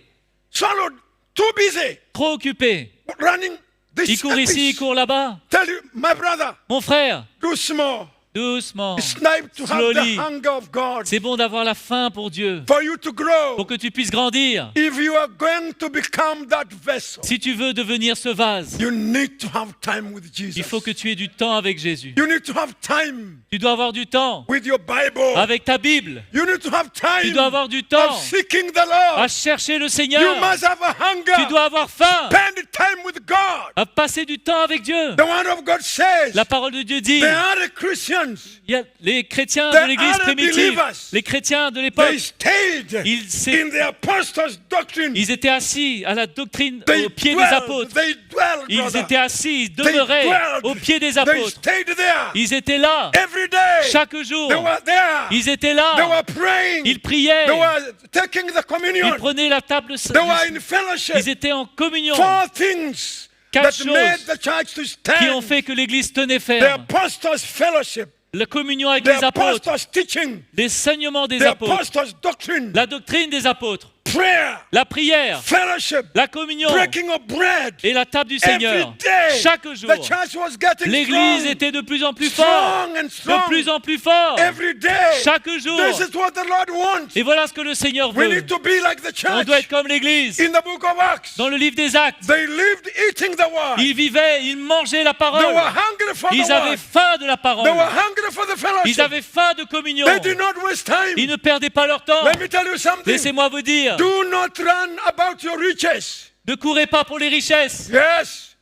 Swallowed. Too busy. Trop occupé. Running this Il court ici, il abyss. court là-bas. Tell you, my brother, Mon frère, do small. doucement. It's nice to have Slowly. the hunger of God. C'est bon d'avoir la faim pour Dieu, For you to grow. pour que tu puisses grandir. If you are going to become that vessel, Si tu veux devenir ce vase, you need to have time with Jesus. il faut que tu aies du temps avec Jésus. You need to have time Tu dois avoir du temps with your Bible. avec ta Bible. You need to have time Tu dois avoir du temps of seeking the Lord. à chercher le You Seigneur. must have a hunger. Tu dois avoir faim. Spend time with God. à passer du temps avec Dieu. The word of God says La parole de Dieu dit, the other Christians, il y a les chrétiens the de l'église other primitive, believers, les chrétiens de they l'époque, stayed ils, in the apostles' doctrine. ils étaient assis à la doctrine They au pied des dwelled, apôtres. they dwelled, Ils brother. étaient assis, ils They demeuraient dwelled. au pied des They apôtres. stayed there. Ils étaient là Every day. chaque They jour. were there. Ils étaient They là. were praying. Ils priaient. They were taking the Ils communion. prenaient la table. They were in fellowship. Ils étaient en communion. 4 things Quatre that made choses the church to qui ont stand. fait que l'église tenait The ferme. apostles' fellowship. La communion avec The les apôtres. apostles' teaching. Les saignements des The apôtres. apostles' doctrine. La doctrine des apôtres. Prayer. La prière. Fellowship. La communion. Breaking of bread. Et la table du Every Seigneur. day. Chaque jour. The church was getting L'église strong. était de plus en plus forte. Strong and De strong. plus en plus fort. Every day. Chaque jour. This is what the Lord wants. Et voilà ce que le Seigneur We veut. need to be like the On church. doit être comme l'église. In the book of Acts, Dans le livre des Actes, they lived eating the word. ils vivaient, ils mangeaient la They parole. were hungry for the Ils avaient word. faim de la parole. They were hungry for the Ils fellowship. avaient faim de communion. They did not waste time. Ils ne perdaient pas leur temps. Let me tell you something. Laissez-moi vous dire, Do not run about your riches. ne courez pas pour les richesses. Yes.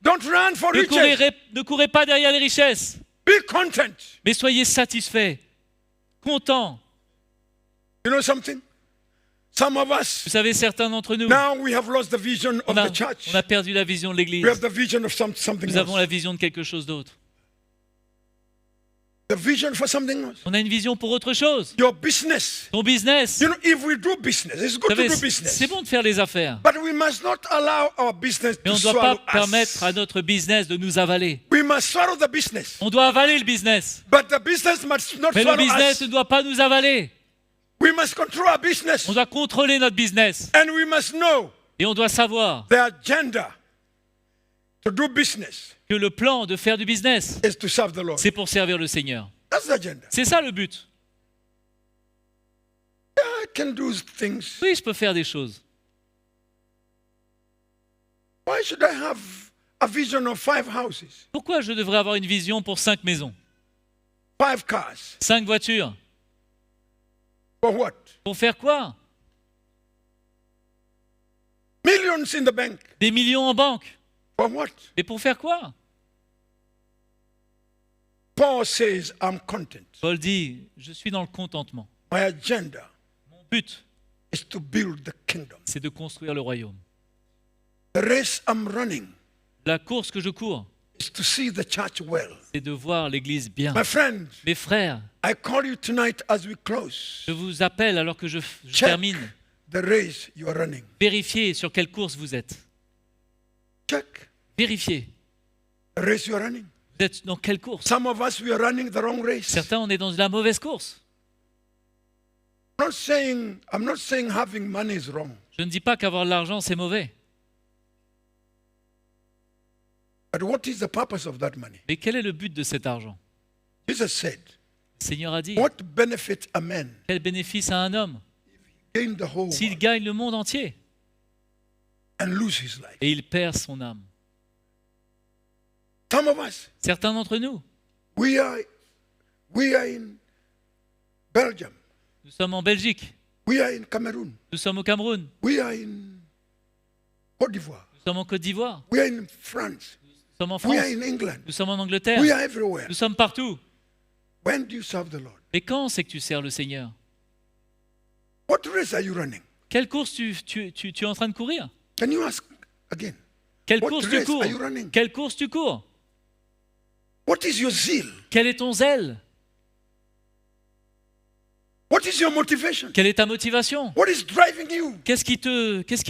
Don't run for Ne riches. courez pas derrière les richesses. Be content. Mais soyez satisfaits, contents. You know something? Some of us, Vous savez, certains d'entre nous, now we have lost the vision of on a, the church. on a perdu la vision de We l'église. have the vision of something Nous avons else. la vision de quelque chose d'autre. The vision for something else. On a une vision pour autre chose. Your business. Ton business. You know, if we do business, it's Vous good to savez, do business. c'est bon de faire les affaires. But we must not allow our business Mais on to ne doit swallow pas permettre à us. notre business de nous avaler. We must swallow the business. On doit avaler le business. But the business must not Mais le swallow business us. ne doit pas nous avaler. We must control our business. On doit contrôler notre business. And we must know Et on doit savoir the agenda to do business que le plan de faire du business, is to serve the Lord. c'est pour servir le Seigneur. That's the agenda. C'est ça le but. I can do things. Oui, je peux faire des choses. Why should I have a vision of 5 houses, Pourquoi je devrais avoir une vision pour 5 maisons, 5 cars? 5 voitures? For what? Pour faire quoi? Millions in the bank. Des millions en banque. For what? Et pour faire quoi? Paul says, I'm content. Paul dit, je suis dans le contentement. My agenda Mon but, is to build the kingdom. c'est de construire le royaume. The race I'm running La course que je cours, is to see the church well. c'est de voir l'Église bien. My friend, Mes frères, I call you tonight as we close. je vous appelle alors que je Check termine. the race you are running. Vérifiez sur quelle course vous êtes. Check Vérifiez. the race you are running. Vous êtes dans quelle course? Some of us, we are running the wrong race. Certains, on est dans la mauvaise course. I'm not saying having money is wrong. Je ne dis pas qu'avoir de l'argent, c'est mauvais. But what is the purpose of that money? Mais quel est le but de cet argent? Jesus said, Le Seigneur a dit, what benefit a man quel bénéfice a un homme gain the whole s'il world gagne le monde entier and lose his life? et il perd son âme? Some of us, Certains d'entre nous, we are in Belgium. nous sommes en Belgique, We are in Cameroon. nous sommes au Cameroun, We are in Côte d'Ivoire. nous sommes en Côte d'Ivoire, We are in France. nous sommes en We are France, in England. nous sommes en Angleterre, We are everywhere. nous sommes partout. When do you serve the Lord? Mais quand c'est que tu sers le Seigneur? What race are you running? Quelle course tu es en train de courir? Can you ask again? Quelle What course tu race cours? are you running? Quelle course tu cours? What is your zeal? Quel est ton zèle? What is your motivation? Quelle est ta motivation? What is driving you? Qu'est-ce qui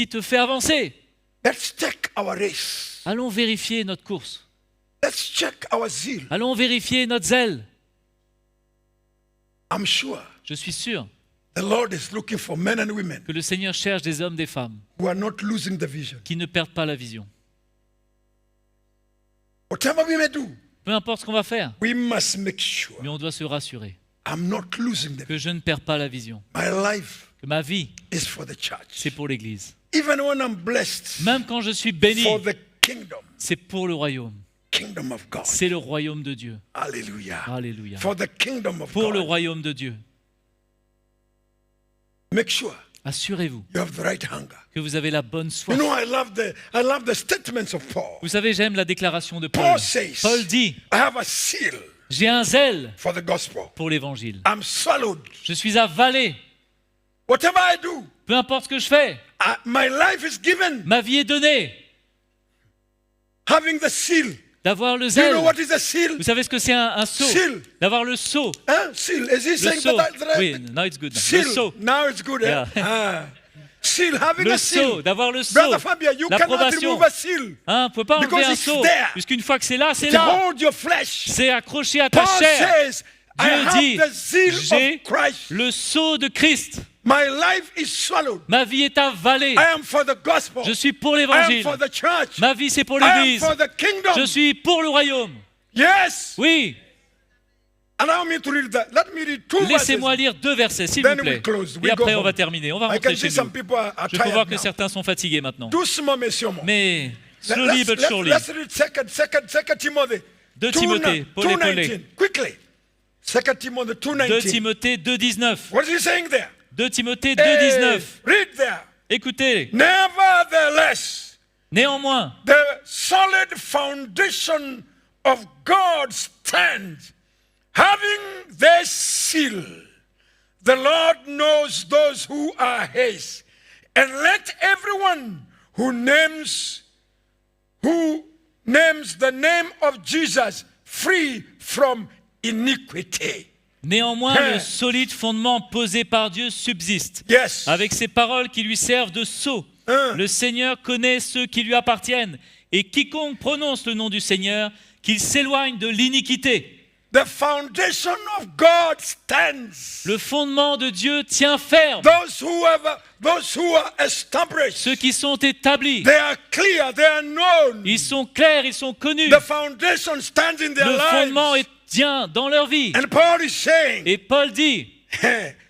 te fait avancer? Let's check our race. Allons vérifier notre course. Let's check our zeal. Allons vérifier notre zèle. I'm sure Je suis sûr the Lord is looking for men and women que le Seigneur cherche des hommes, des femmes who are not losing the vision. qui ne perdent pas la vision. Whatever we may do, Peu importe ce qu'on va faire, we must make sure mais on doit se rassurer I'm not losing the vision. que je ne perds pas la vision, My life que ma vie, is for the church. c'est pour l'Église. Even when I'm blessed Même quand je suis béni, for the kingdom, c'est pour le royaume. kingdom of God. C'est le royaume de Dieu. Hallelujah. Alléluia. For the kingdom of Pour le God. royaume de Dieu. Make sure Assurez-vous you have the right hunger. que vous avez la bonne soif. You know, I love the statements of Paul. Vous savez, j'aime la déclaration de Paul. Paul says, Paul dit, I have a seal j'ai un zèle for the gospel. pour l'évangile. I'm swallowed. Je suis avalé. Whatever I do, Peu importe ce que je fais, my life is given. ma vie est donnée. Having the seal. D'avoir le Do you zèle. know what is a seal? Vous savez ce que c'est un sceau? Seal. D'avoir le sceau. Huh? Seal. Is he Le saying sceau. that? Oui, now it's good. Seal. Le sceau. Now it's good. Eh? Yeah. Ah. Seal. Having Le a seal. sceau. D'avoir le sceau. Brother Fabia, you cannot L'approbation. remove a seal. Hein, vous ne pouvez pas enlever Because un it's sceau. there. Puisqu'une fois que c'est là, c'est To là. hold your flesh. C'est accroché à ta Paul chair. says, I Dieu have dit, the seal j'ai of Christ. le sceau de Christ. My life is swallowed. Ma vie est avalée. I am for the gospel. Je suis pour I am l'évangile. for the church. Ma vie, c'est pour I am l'église. for the kingdom. Je suis pour le royaume. Yes. Oui. Allow me to read that. Let me read two verses. Laissez-moi lire 2 versets, s'il Then vous we plaît. close. We Et après, go on va home. terminer. On va I rentrer can chez see nous. some people are Je peux voir tired que now. certains sont fatigués maintenant. Doucement, mais sûrement. Mais slowly but surely. Let's read second Timothy. 2 Timothée, Paul et Paulé. 2:19. Quickly. 2 Timothy 2 2:19. Timothée 2,19. What is he saying there? 2 Timothée Hey, 2,19. read there. Écoutez, Nevertheless, néanmoins, the solid foundation of God stands, having this seal. The Lord knows those who are his, and let everyone who names the name of Jesus free from iniquity. néanmoins, le solide fondement posé par Dieu subsiste, Yes. avec ces paroles qui lui servent de sceau. Le Seigneur connaît ceux qui lui appartiennent, et quiconque prononce le nom du Seigneur, qu'il s'éloigne de l'iniquité. The foundation of God stands. Le fondement de Dieu tient ferme. Those who are established, Ceux qui sont établis, they are clear, they are known. ils sont clairs, ils sont connus. The foundation stands in their Le fondement lives. tient dans leur vie. And Paul is saying, Et Paul dit,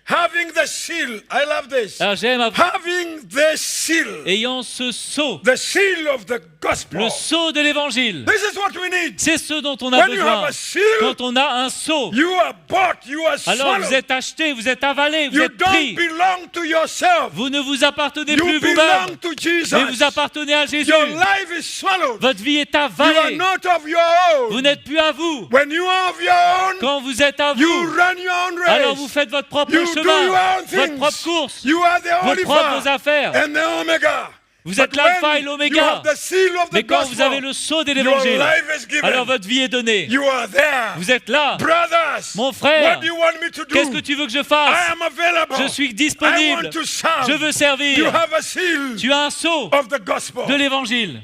having the seal, I love this. j'aime Having the seal, ayant ce sceau, the seal of the gospel. le sceau de l'évangile. This is what we need. C'est ce dont on a When you have besoin. a seal, Quand on a un sceau, you are bought, you are alors swallowed. vous êtes acheté, vous êtes avalé, vous You êtes don't pris. belong to yourself. Vous ne vous appartenez You plus belong vous-même, to Jesus. mais vous appartenez à Jésus. Your life is swallowed. Votre vie est You are avalée. not of your Vous own. n'êtes plus à vous. When you are of your own, Quand vous êtes à you vous, run your own alors vous race. faites votre propre You do your chemin, own votre things. propre course, You are the vos propres Alpha affaires. and the Omega. Vous But êtes l'alpha when et you l'oméga. have the seal of the Mais quand vous avez gospel, le sceau de your l'évangile, life is given. alors votre vie est donnée. You are there. Vous êtes là. Brothers, Mon frère, what do you want me to do? Qu'est-ce que tu veux que je I fasse? am available. Je suis I disponible. want to serve. Je veux You servir. have a seal Tu as un sceau of the gospel. de l'évangile.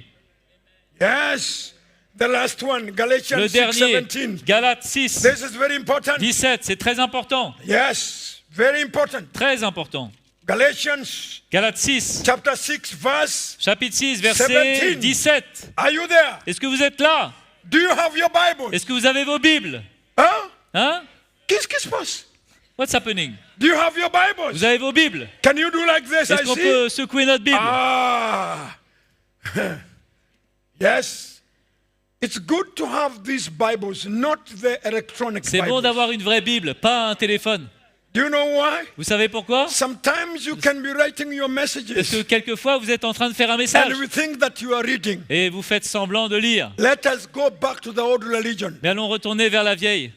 Yes. The last one, Galatians Le dernier, 6:17. Galates 6, This is very important. 17, c'est très important. Yes, very important. Très important. Galatians Galates 6, chapter 6 verse. chapitre 6, verset 17. 17. Are you there? Est-ce que vous êtes là? Do you have your Bible? Est-ce que vous avez vos Bibles? Hein? Hein? Qu'est-ce qui se passe? What's happening? Do you have your Bibles? Vous avez vos Bibles? Can you do like this? Est-ce I qu'on see. peut secouer notre Bible? Ah. Yes. It's good to have these Bibles, not the electronic C'est bon Bibles. d'avoir une vraie Bible, pas un téléphone. Do you know why? Vous savez pourquoi? Sometimes you can be writing your Parce messages que quelquefois, vous êtes en train de faire un and message we think that you are reading. et vous faites semblant de lire. Let us go back to the old religion. Mais allons retourner vers la vieille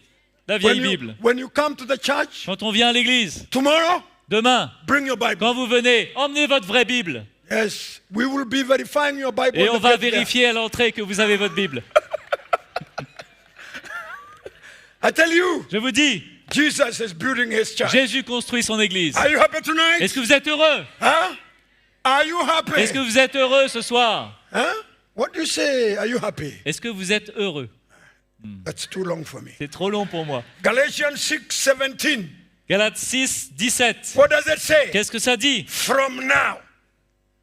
Bible. When you come to the church, Quand on vient à l'église, tomorrow, demain, bring your Bible. quand vous venez, emmenez votre vraie Bible. Yes, we will be verifying your Bible. Et on on the va gate there. vérifier à l'entrée que vous avez votre Bible. I tell you, Je vous dis, Jesus is building his church. Jésus construit son église. Are you happy tonight? Est-ce que vous êtes heureux? Huh? Are you happy? Est-ce que vous êtes heureux ce soir? Huh? What do you say? Are you happy? Est-ce que vous êtes heureux? That's too long for me. C'est trop long pour moi. Galatians 6:17. Galates 6, 17. What does it say? Qu'est-ce que ça dit? From now.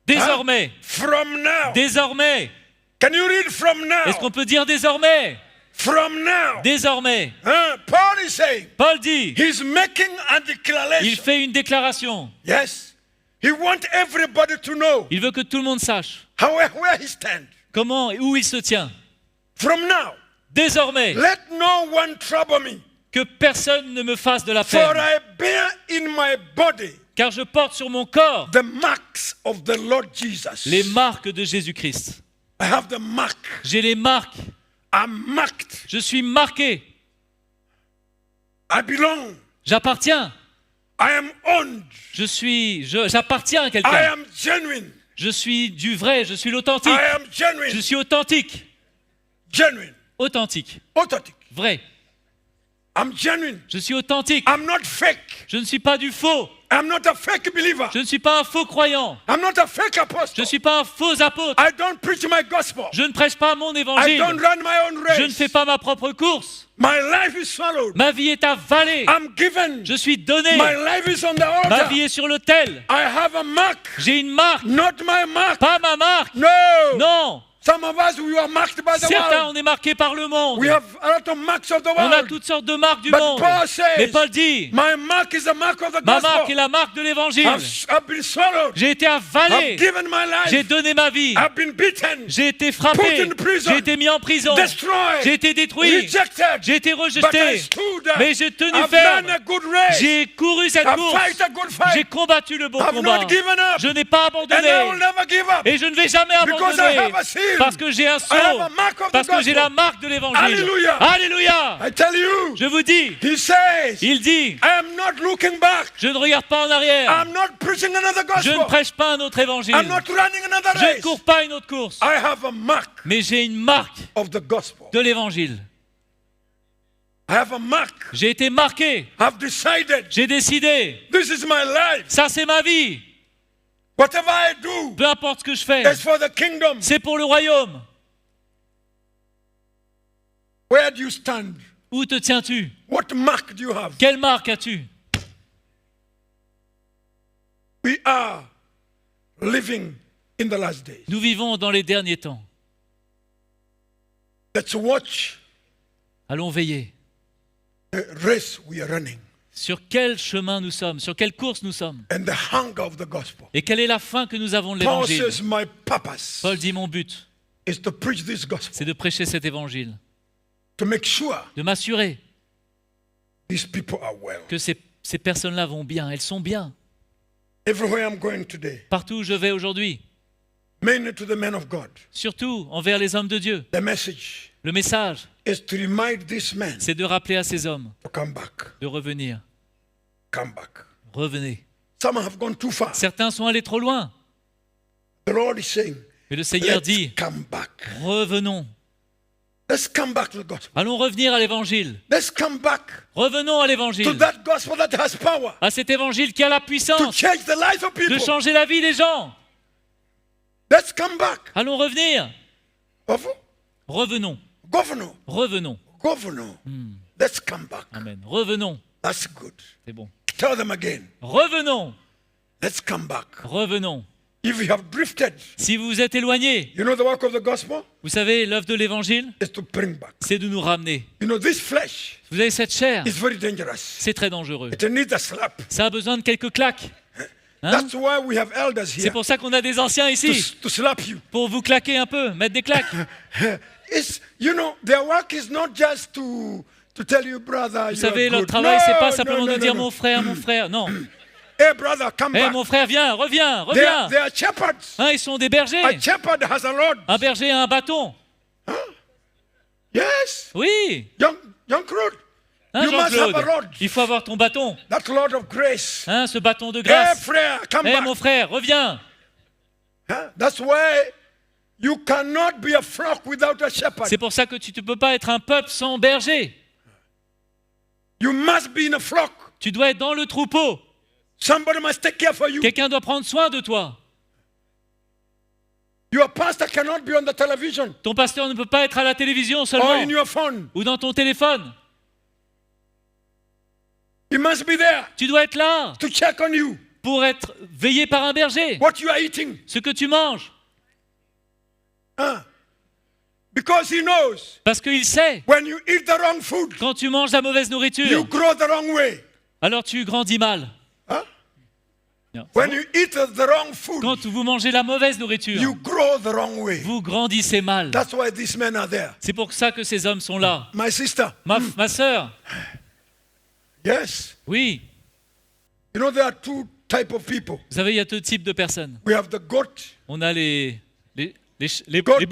Désormais. From now. Désormais. Can you read from now? Est-ce qu'on peut dire désormais? From now. Désormais. Paul is saying, Paul dit, he's making a il declaration. fait une déclaration. Yes. He wants everybody to know Il veut que tout le monde sache where he stands. comment et où il se tient. From now, Désormais, let no one trouble me, que personne ne me fasse de la for peine. I bear in my body car je porte sur mon corps the marks of the Lord Jesus. les marques de Jésus-Christ. I have the mark. J'ai les marques. I'm marked. Je suis marqué. I belong. J'appartiens. I am owned. J'appartiens à I quelqu'un. am genuine. Je suis du vrai, je suis l'authentique. I am Je genuine. suis authentique. Genuine. Authentique. Authentic. Vrai. I'm genuine. Je suis authentique. I'm not fake. Je ne suis pas du faux. I'm not a fake believer. Je ne suis pas un faux croyant. I'm not a fake Je apostle. ne suis pas un faux apôtre. I don't preach my gospel. Je ne prêche pas mon I évangile. don't run my own Je ne race. fais pas ma propre course. My life is swallowed. Ma vie est avalée. I'm given. Je suis donné. My life is on the Ma altar. vie est sur l'autel. I have a mark. J'ai une marque. Not my mark. Pas ma marque. No. Non. Some of us, we are marked by the Certains, world. on est marqués par le monde. We have a lot of marks of the On a world. toutes sortes de marques du But monde. Paul says, Mais Paul dit, my mark is the mark of the ma marque gospel. est la marque de l'évangile. I've been swallowed. J'ai été avalé. I've given my J'ai life. donné ma vie. I've been beaten. J'ai été Put frappé. in prison. J'ai été mis en prison. Destroyed. J'ai été détruit. Rejected. J'ai été But I rejeté. stood. Mais j'ai tenu I've ferme. run a good race. J'ai couru cette I've course. fight a good J'ai fight. combattu le bon I've combat. not given up. Je n'ai pas And I will abandonné. never give up. Et je ne vais jamais Because I abandonner. have a seal. Parce que j'ai un I have a sceau. mark of the Parce que j'ai la gospel. marque de l'évangile. Alléluia. Alléluia. I tell you, Je vous dis, he says, il dit, I am not looking back. je ne regarde pas en arrière. I'm not preaching another Je ne gospel. prêche pas un autre évangile. I'm not running another Je ne race. cours pas une autre course. I have a mark Mais j'ai une marque of the gospel. de l'évangile. I have a mark. J'ai été marqué. I've decided J'ai décidé. this is my life. Ça, c'est ma vie. Whatever I do Peu importe ce que je fais. is for the kingdom. C'est pour le royaume. Where do you stand? Où te tiens-tu? What mark do you have? Quelle marque as-tu? We are living in the last days. Nous vivons dans les derniers temps. Let's watch Allons veiller. the race we are running Sur quel chemin nous sommes? Sur quelle course nous sommes? and the hunger of the gospel. Et quelle est la fin que nous avons de Paul l'évangile? says, my purpose Paul dit, mon but, is to preach this gospel, c'est de prêcher cet évangile. to make sure De m'assurer these people are well. que ces personnes-là vont bien. Elles sont bien. Everywhere I'm going today, Partout où je vais aujourd'hui. mainly to the men of God, Surtout envers les hommes de Dieu. the message Le message, is to remind these men c'est de rappeler à ces hommes to come back. de revenir. Come back. Revenez. Some have gone too far. Certains sont allés trop loin. The Lord is saying, Mais le Seigneur let's dit, come back. revenons. Let's come back to the gospel. Allons revenir à l'évangile. Let's come back Revenons à to l'évangile. that gospel that has power À cet évangile qui a la to puissance change the lives of de people. changer la vie des gens. Let's come back. Allons revenir. Governor, Revenons. governor, Revenons. governor. Let's come back. Amen. Revenons. That's good. C'est bon. Tell them again. Revenons. Let's come back. Revenons. If you have drifted, Si vous vous êtes éloignés, you know the work of the gospel vous savez, l'œuvre de l'évangile, is to bring back. c'est de nous ramener. You know, this flesh Vous avez cette chair, is very dangerous. c'est très dangereux. It needs a slap. Ça a besoin de quelques claques. Hein? That's why we have elders C'est here pour ça qu'on a des anciens ici, to slap you. pour vous claquer un peu, mettre des claques. It's, you know, their work is not just to tell you, brother, Vous you are savez, leur good. travail, c'est pas simplement no, de dire no. mon frère, non. Hey, brother, come Hé, back. mon frère, viens, reviens, They reviens. are shepherds. Hein, ils sont des bergers. A shepherd has a rod. Un berger a un bâton. Yes, Oui. young Crud. Hein, You must have a Jean-Claude, rod. il faut avoir ton bâton. That Lord of grace. Hein, ce bâton de Hey, grâce. frère, come Hé, back. mon frère, reviens. Huh? That's why you cannot be a flock without a shepherd. C'est pour ça que tu ne peux pas être un peuple sans berger. You must be in a flock. Tu dois être dans le troupeau. Somebody must take care for you. Quelqu'un doit prendre soin de toi. Your pastor cannot be on the television Ton pasteur ne peut pas être à la télévision or seulement in your phone. ou dans ton téléphone. He must be there Tu dois être là to check on you, pour être veillé par un berger. what you are eating. Ce que tu manges. Because he knows Parce qu'il sait, when you eat the wrong food, quand tu manges la mauvaise you nourriture, grow the wrong way. alors tu grandis mal. Huh? Non. When you eat the wrong food, Quand vous mangez la mauvaise nourriture, you grow the wrong way. vous grandissez mal. That's why these men are there. C'est pour ça que ces hommes sont là. My sister, Ma sœur, yes. oui, You know, there are two type of people. Vous savez, il y a deux types de personnes. We have the goat On a les Goat.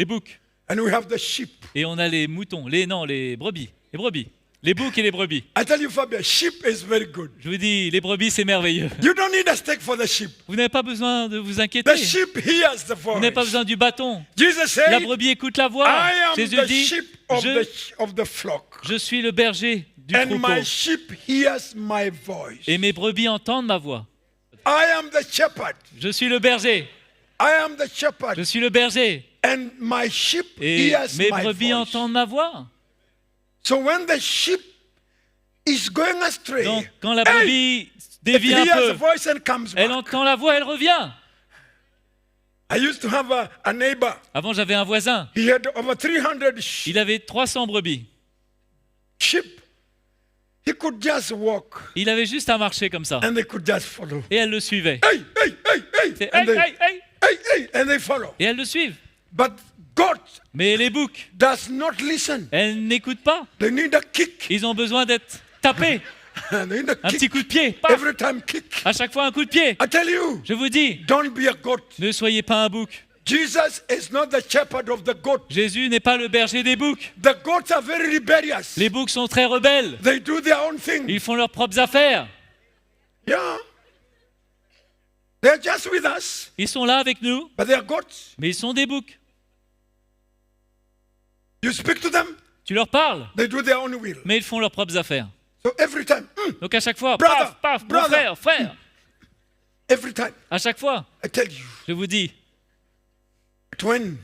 boucs, and we have the sheep. et on a les moutons, les brebis, les boucs et les brebis. I tell you, Fabia, sheep is very good. Je vous dis, les brebis, c'est merveilleux. You don't need a stick for the sheep. Vous n'avez pas besoin de vous inquiéter. The sheep hears the Vous n'avez pas voice. besoin du bâton. Jesus La said, brebis écoute la voix. I am Jésus the dit, sheep of je, the flock. je suis le berger du And troupeau. my sheep hears my voice. Et mes brebis entendent ma voix. I am the shepherd. Je suis le berger. I am the shepherd. Je suis le berger. And my sheep Et hears mes my brebis voice. entendent ma voix. So when the sheep is going astray, Donc, quand la hey, brebis it dévie un hears the peu, voice and comes elle back. entend la voix, elle revient. I used to have a neighbor. Avant, j'avais un voisin. He had over 300 Il avait 300 brebis. sheep. He could just walk Il avait juste à marcher comme ça. and they could just follow. Et elles le suivaient. Hey, hey, hey, hey. C'est And hey, they, hey, hey. hey, hey, and they follow. Et elles le suivent. But God Mais les boucs, does not listen. elles n'écoutent pas. They need a kick. Ils ont besoin d'être tapés. They need a Un petit kick. coup de pied. Paf. Every time kick. À chaque fois, un coup de pied. I tell you, Je vous dis, don't be a goat. ne soyez pas un bouc. Jesus is not the shepherd of the goat. Jésus n'est pas le berger des boucs. The goats are very rebellious. Les boucs sont très rebelles. They do their own thing. Ils font leurs propres affaires. Yeah. They're just with us, Ils sont là avec nous, but they're goats. mais ils sont des boucs. You speak to them, Tu leur parles, they do their own will. mais ils font leurs propres affaires. So every time, Donc à chaque fois, Brother, paf, paf, mon brother. frère. every time, À chaque fois, I tell you, je vous dis. that when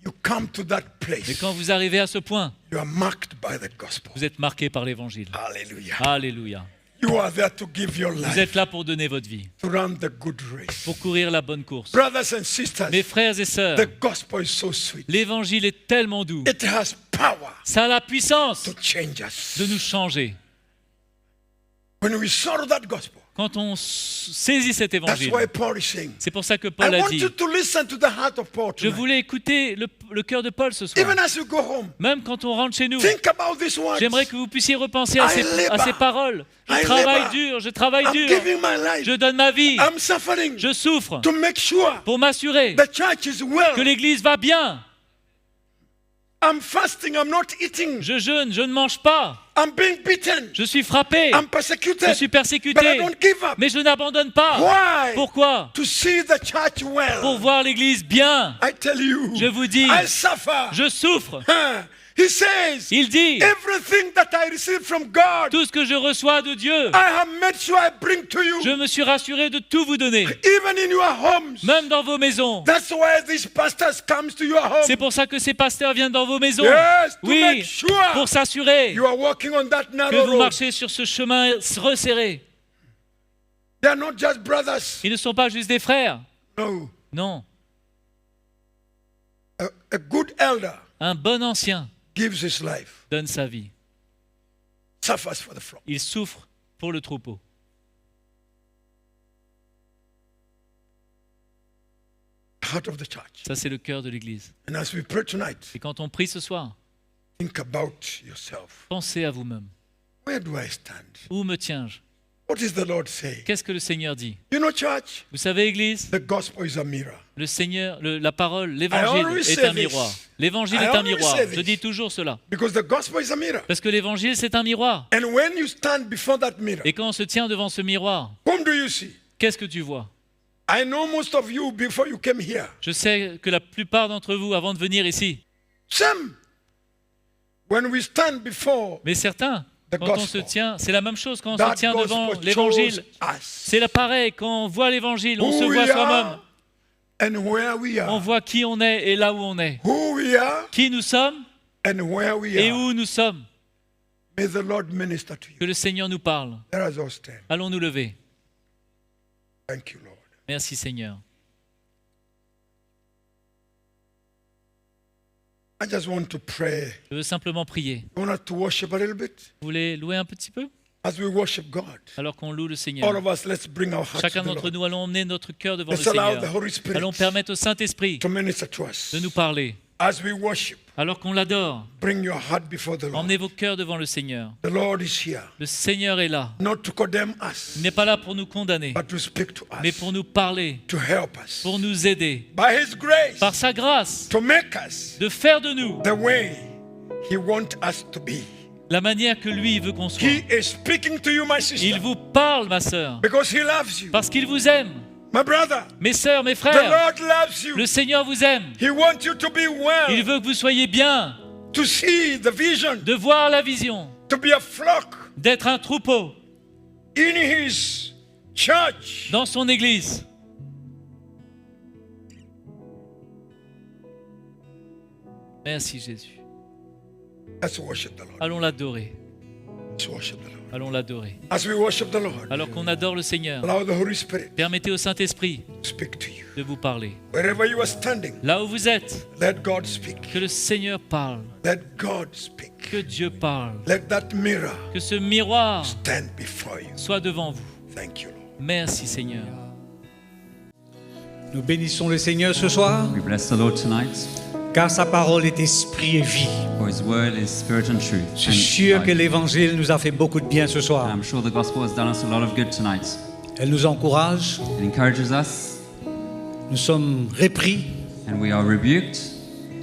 you come to that Mais place, quand vous arrivez à ce point, you are marked by the gospel. vous êtes marqué par l'évangile. Hallelujah. Alléluia. You are there to give your Vous life, êtes là pour donner votre vie, to run the good race. pour courir la bonne course. Brothers and sisters, Mes frères et sœurs, the gospel is so sweet. l'évangile est tellement doux. It has power Ça a la puissance to change us. de nous changer. When we saw that gospel, Quand on saisit cet that's évangile, why Paul is saying, c'est pour ça que I Paul a want dit, you to listen to the heart of Paul je tonight. voulais écouter le cœur de Paul ce soir. Even as you go home, Même quand on rentre chez nous, think about these words. j'aimerais que vous puissiez repenser à I labor. ces paroles. I Je travaille labor. dur, je travaille I'm dur, giving my life. je donne ma vie, I'm suffering je souffre to make sure pour m'assurer the church is well. que l'Église va bien. I'm fasting, I'm not eating. Je jeûne, je ne mange pas, I'm being beaten. je suis frappé, I'm je persecuted. suis But I persécuté, don't give up. mais je n'abandonne pas. Why? Pourquoi? To see the church well. Pour voir l'Église bien. I tell you, Je vous dis, I suffer. je souffre. He says, Il dit, everything that I receive from God, tout ce que je reçois de Dieu, I have made sure I bring to you. je me suis rassuré de tout vous donner, Even in your homes. même dans vos maisons. That's why these pastors comes to your home. C'est pour ça que ces pasteurs viennent dans vos maisons. Yes, to Oui, make sure pour s'assurer you are walking on that que narrow vous road. marchez sur ce chemin resserré. They are not just brothers. Ils ne sont pas juste des frères. No. Non, A good elder un bon ancien gives his life, donne sa vie. suffers for the flock. Il souffre pour le troupeau. Heart of the church. Ça, c'est le cœur de l'Église. And as we pray tonight, Et quand on prie ce soir, think about yourself. pensez à vous-même. Where do I stand? Où me tiens-je? What is the Lord saying? Qu'est-ce que le Seigneur dit? You know, church, Vous savez, Église, the gospel is a mirror. le Seigneur, la parole, I l'Évangile always est say un miroir. this. L'Évangile I est un always miroir. say Je this. dis toujours cela. Because the gospel is a mirror. Parce que l'Évangile, c'est un miroir. And when you stand before that mirror, Et quand on se tient devant ce miroir, whom do you see? qu'est-ce que tu vois? I know most of you before you came here. Je sais que la plupart d'entre vous, avant de venir ici, Some, when we stand before mais certains, The quand on se gospel. tient, c'est la même chose quand on that se tient devant gospel, chose l'Évangile. us. C'est le pareil, quand on voit l'Évangile, on Who se we voit soi-même. are and where we On are. voit qui on est et là où on est. Who we are Qui nous sommes and where we et are. où nous sommes. May the Lord minister to you. Que le Seigneur nous parle. Let us all stand. Allons nous lever. Thank you, Lord. Merci Seigneur. I just want to pray. Je veux simplement prier. I want us to worship a little bit. Vous voulez louer un petit peu? As we worship God, Alors qu'on loue le all Seigneur. of us, let's bring our hearts Chacun to the d'entre Lord. nous, allons emmener notre cœur devant le Let's allow the Seigneur. Holy Spirit Allons permettre au Saint-Esprit to minister to us. de nous parler. As we worship, Alors qu'on l'adore, bring your heart before the Lord. emmenez vos cœurs devant le Seigneur. The Lord is here, Le Seigneur est là. not to condemn us, Il n'est pas là pour nous condamner, but to speak to mais us, pour nous parler, to help us, pour nous aider, by His grace, par sa grâce, to make us de faire de nous the way He wants us to be. la manière que lui veut qu'on soit. He is speaking to you, my Il sister, vous parle, ma sœur, because He loves you. parce qu'il vous aime. My brother, Mes sœurs, mes the frères, Lord loves you. le Seigneur vous aime. He wants you to be Il well, veut que vous soyez bien, to see the vision, de voir la vision, to be a flock d'être un troupeau in His church. dans son église. Merci Jésus. Let's worship the Lord. Allons l'adorer. Let's worship the Lord. Allons l'adorer. As we worship the Lord, Alors qu'on adore le Seigneur, allow the Holy Spirit permettez au Saint-Esprit to speak to you. de vous parler. Wherever you are standing, Là où vous êtes, let God speak. que le Seigneur parle, Let God speak. que Dieu parle, Let that mirror que ce miroir stand before you. soit devant vous. Thank you, Lord. Merci Seigneur. Nous bénissons le Seigneur ce soir, We bless the Lord tonight, car sa parole est esprit et vie. for His word is spirit and truth. Je suis sûr And que l'évangile nous a fait beaucoup de bien ce soir. I'm sure the gospel has done us a lot of good tonight. Elle nous encourage, It encourages us, nous sommes repris, and we are rebuked,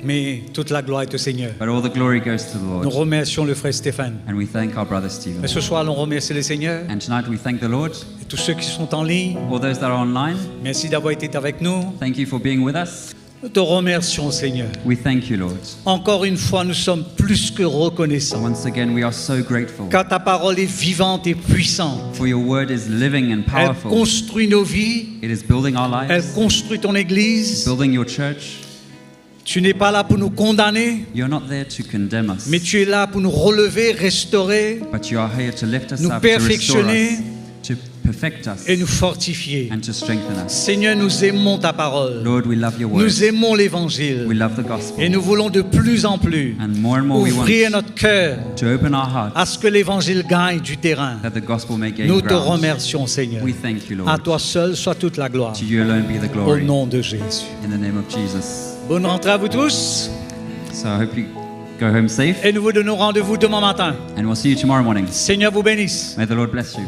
mais toute la gloire est au Seigneur. but all the glory goes to the Nous Lord. remercions le frère Stéphane. And we thank our brother Stephen. Mais ce soir, nous remercions le Seigneur And tonight we thank the Lord. et tous ceux qui sont en ligne. All those that are online, Merci d'avoir été avec nous. thank you for being with us. Nous te remercions, Seigneur. We thank you, Lord. Encore une fois, nous sommes plus que reconnaissants, Once again, we are so grateful. car ta parole est vivante et puissante. For your word is living and Elle powerful. construit nos vies, It is building our elle lives, construit ton Église. building your church. Tu n'es pas là pour nous condamner, You're not there to condemn us, mais tu es là pour nous relever, restaurer but you are here to lift us nous up, to restore perfectionner us, to perfect us, et nous fortifier. and to strengthen us. Seigneur, nous aimons ta parole. Lord, we love your word. Nous aimons We l'Évangile. love the gospel. Et nous voulons de plus en plus And more we want ouvrir notre cœur to open our hearts à ce que l'Évangile gagne du terrain. that the gospel may gain Nous te ground. remercions, Seigneur. We thank you, Lord. À toi seul soit toute la gloire. To you alone be the Au glory. nom de Jésus. In the name of Jesus. Bonne rentrée à vous tous. So I hope you go home safe, Et nous vous donnons rendez-vous demain matin. and we'll see you tomorrow morning. Seigneur vous bénisse. May the Lord bless you.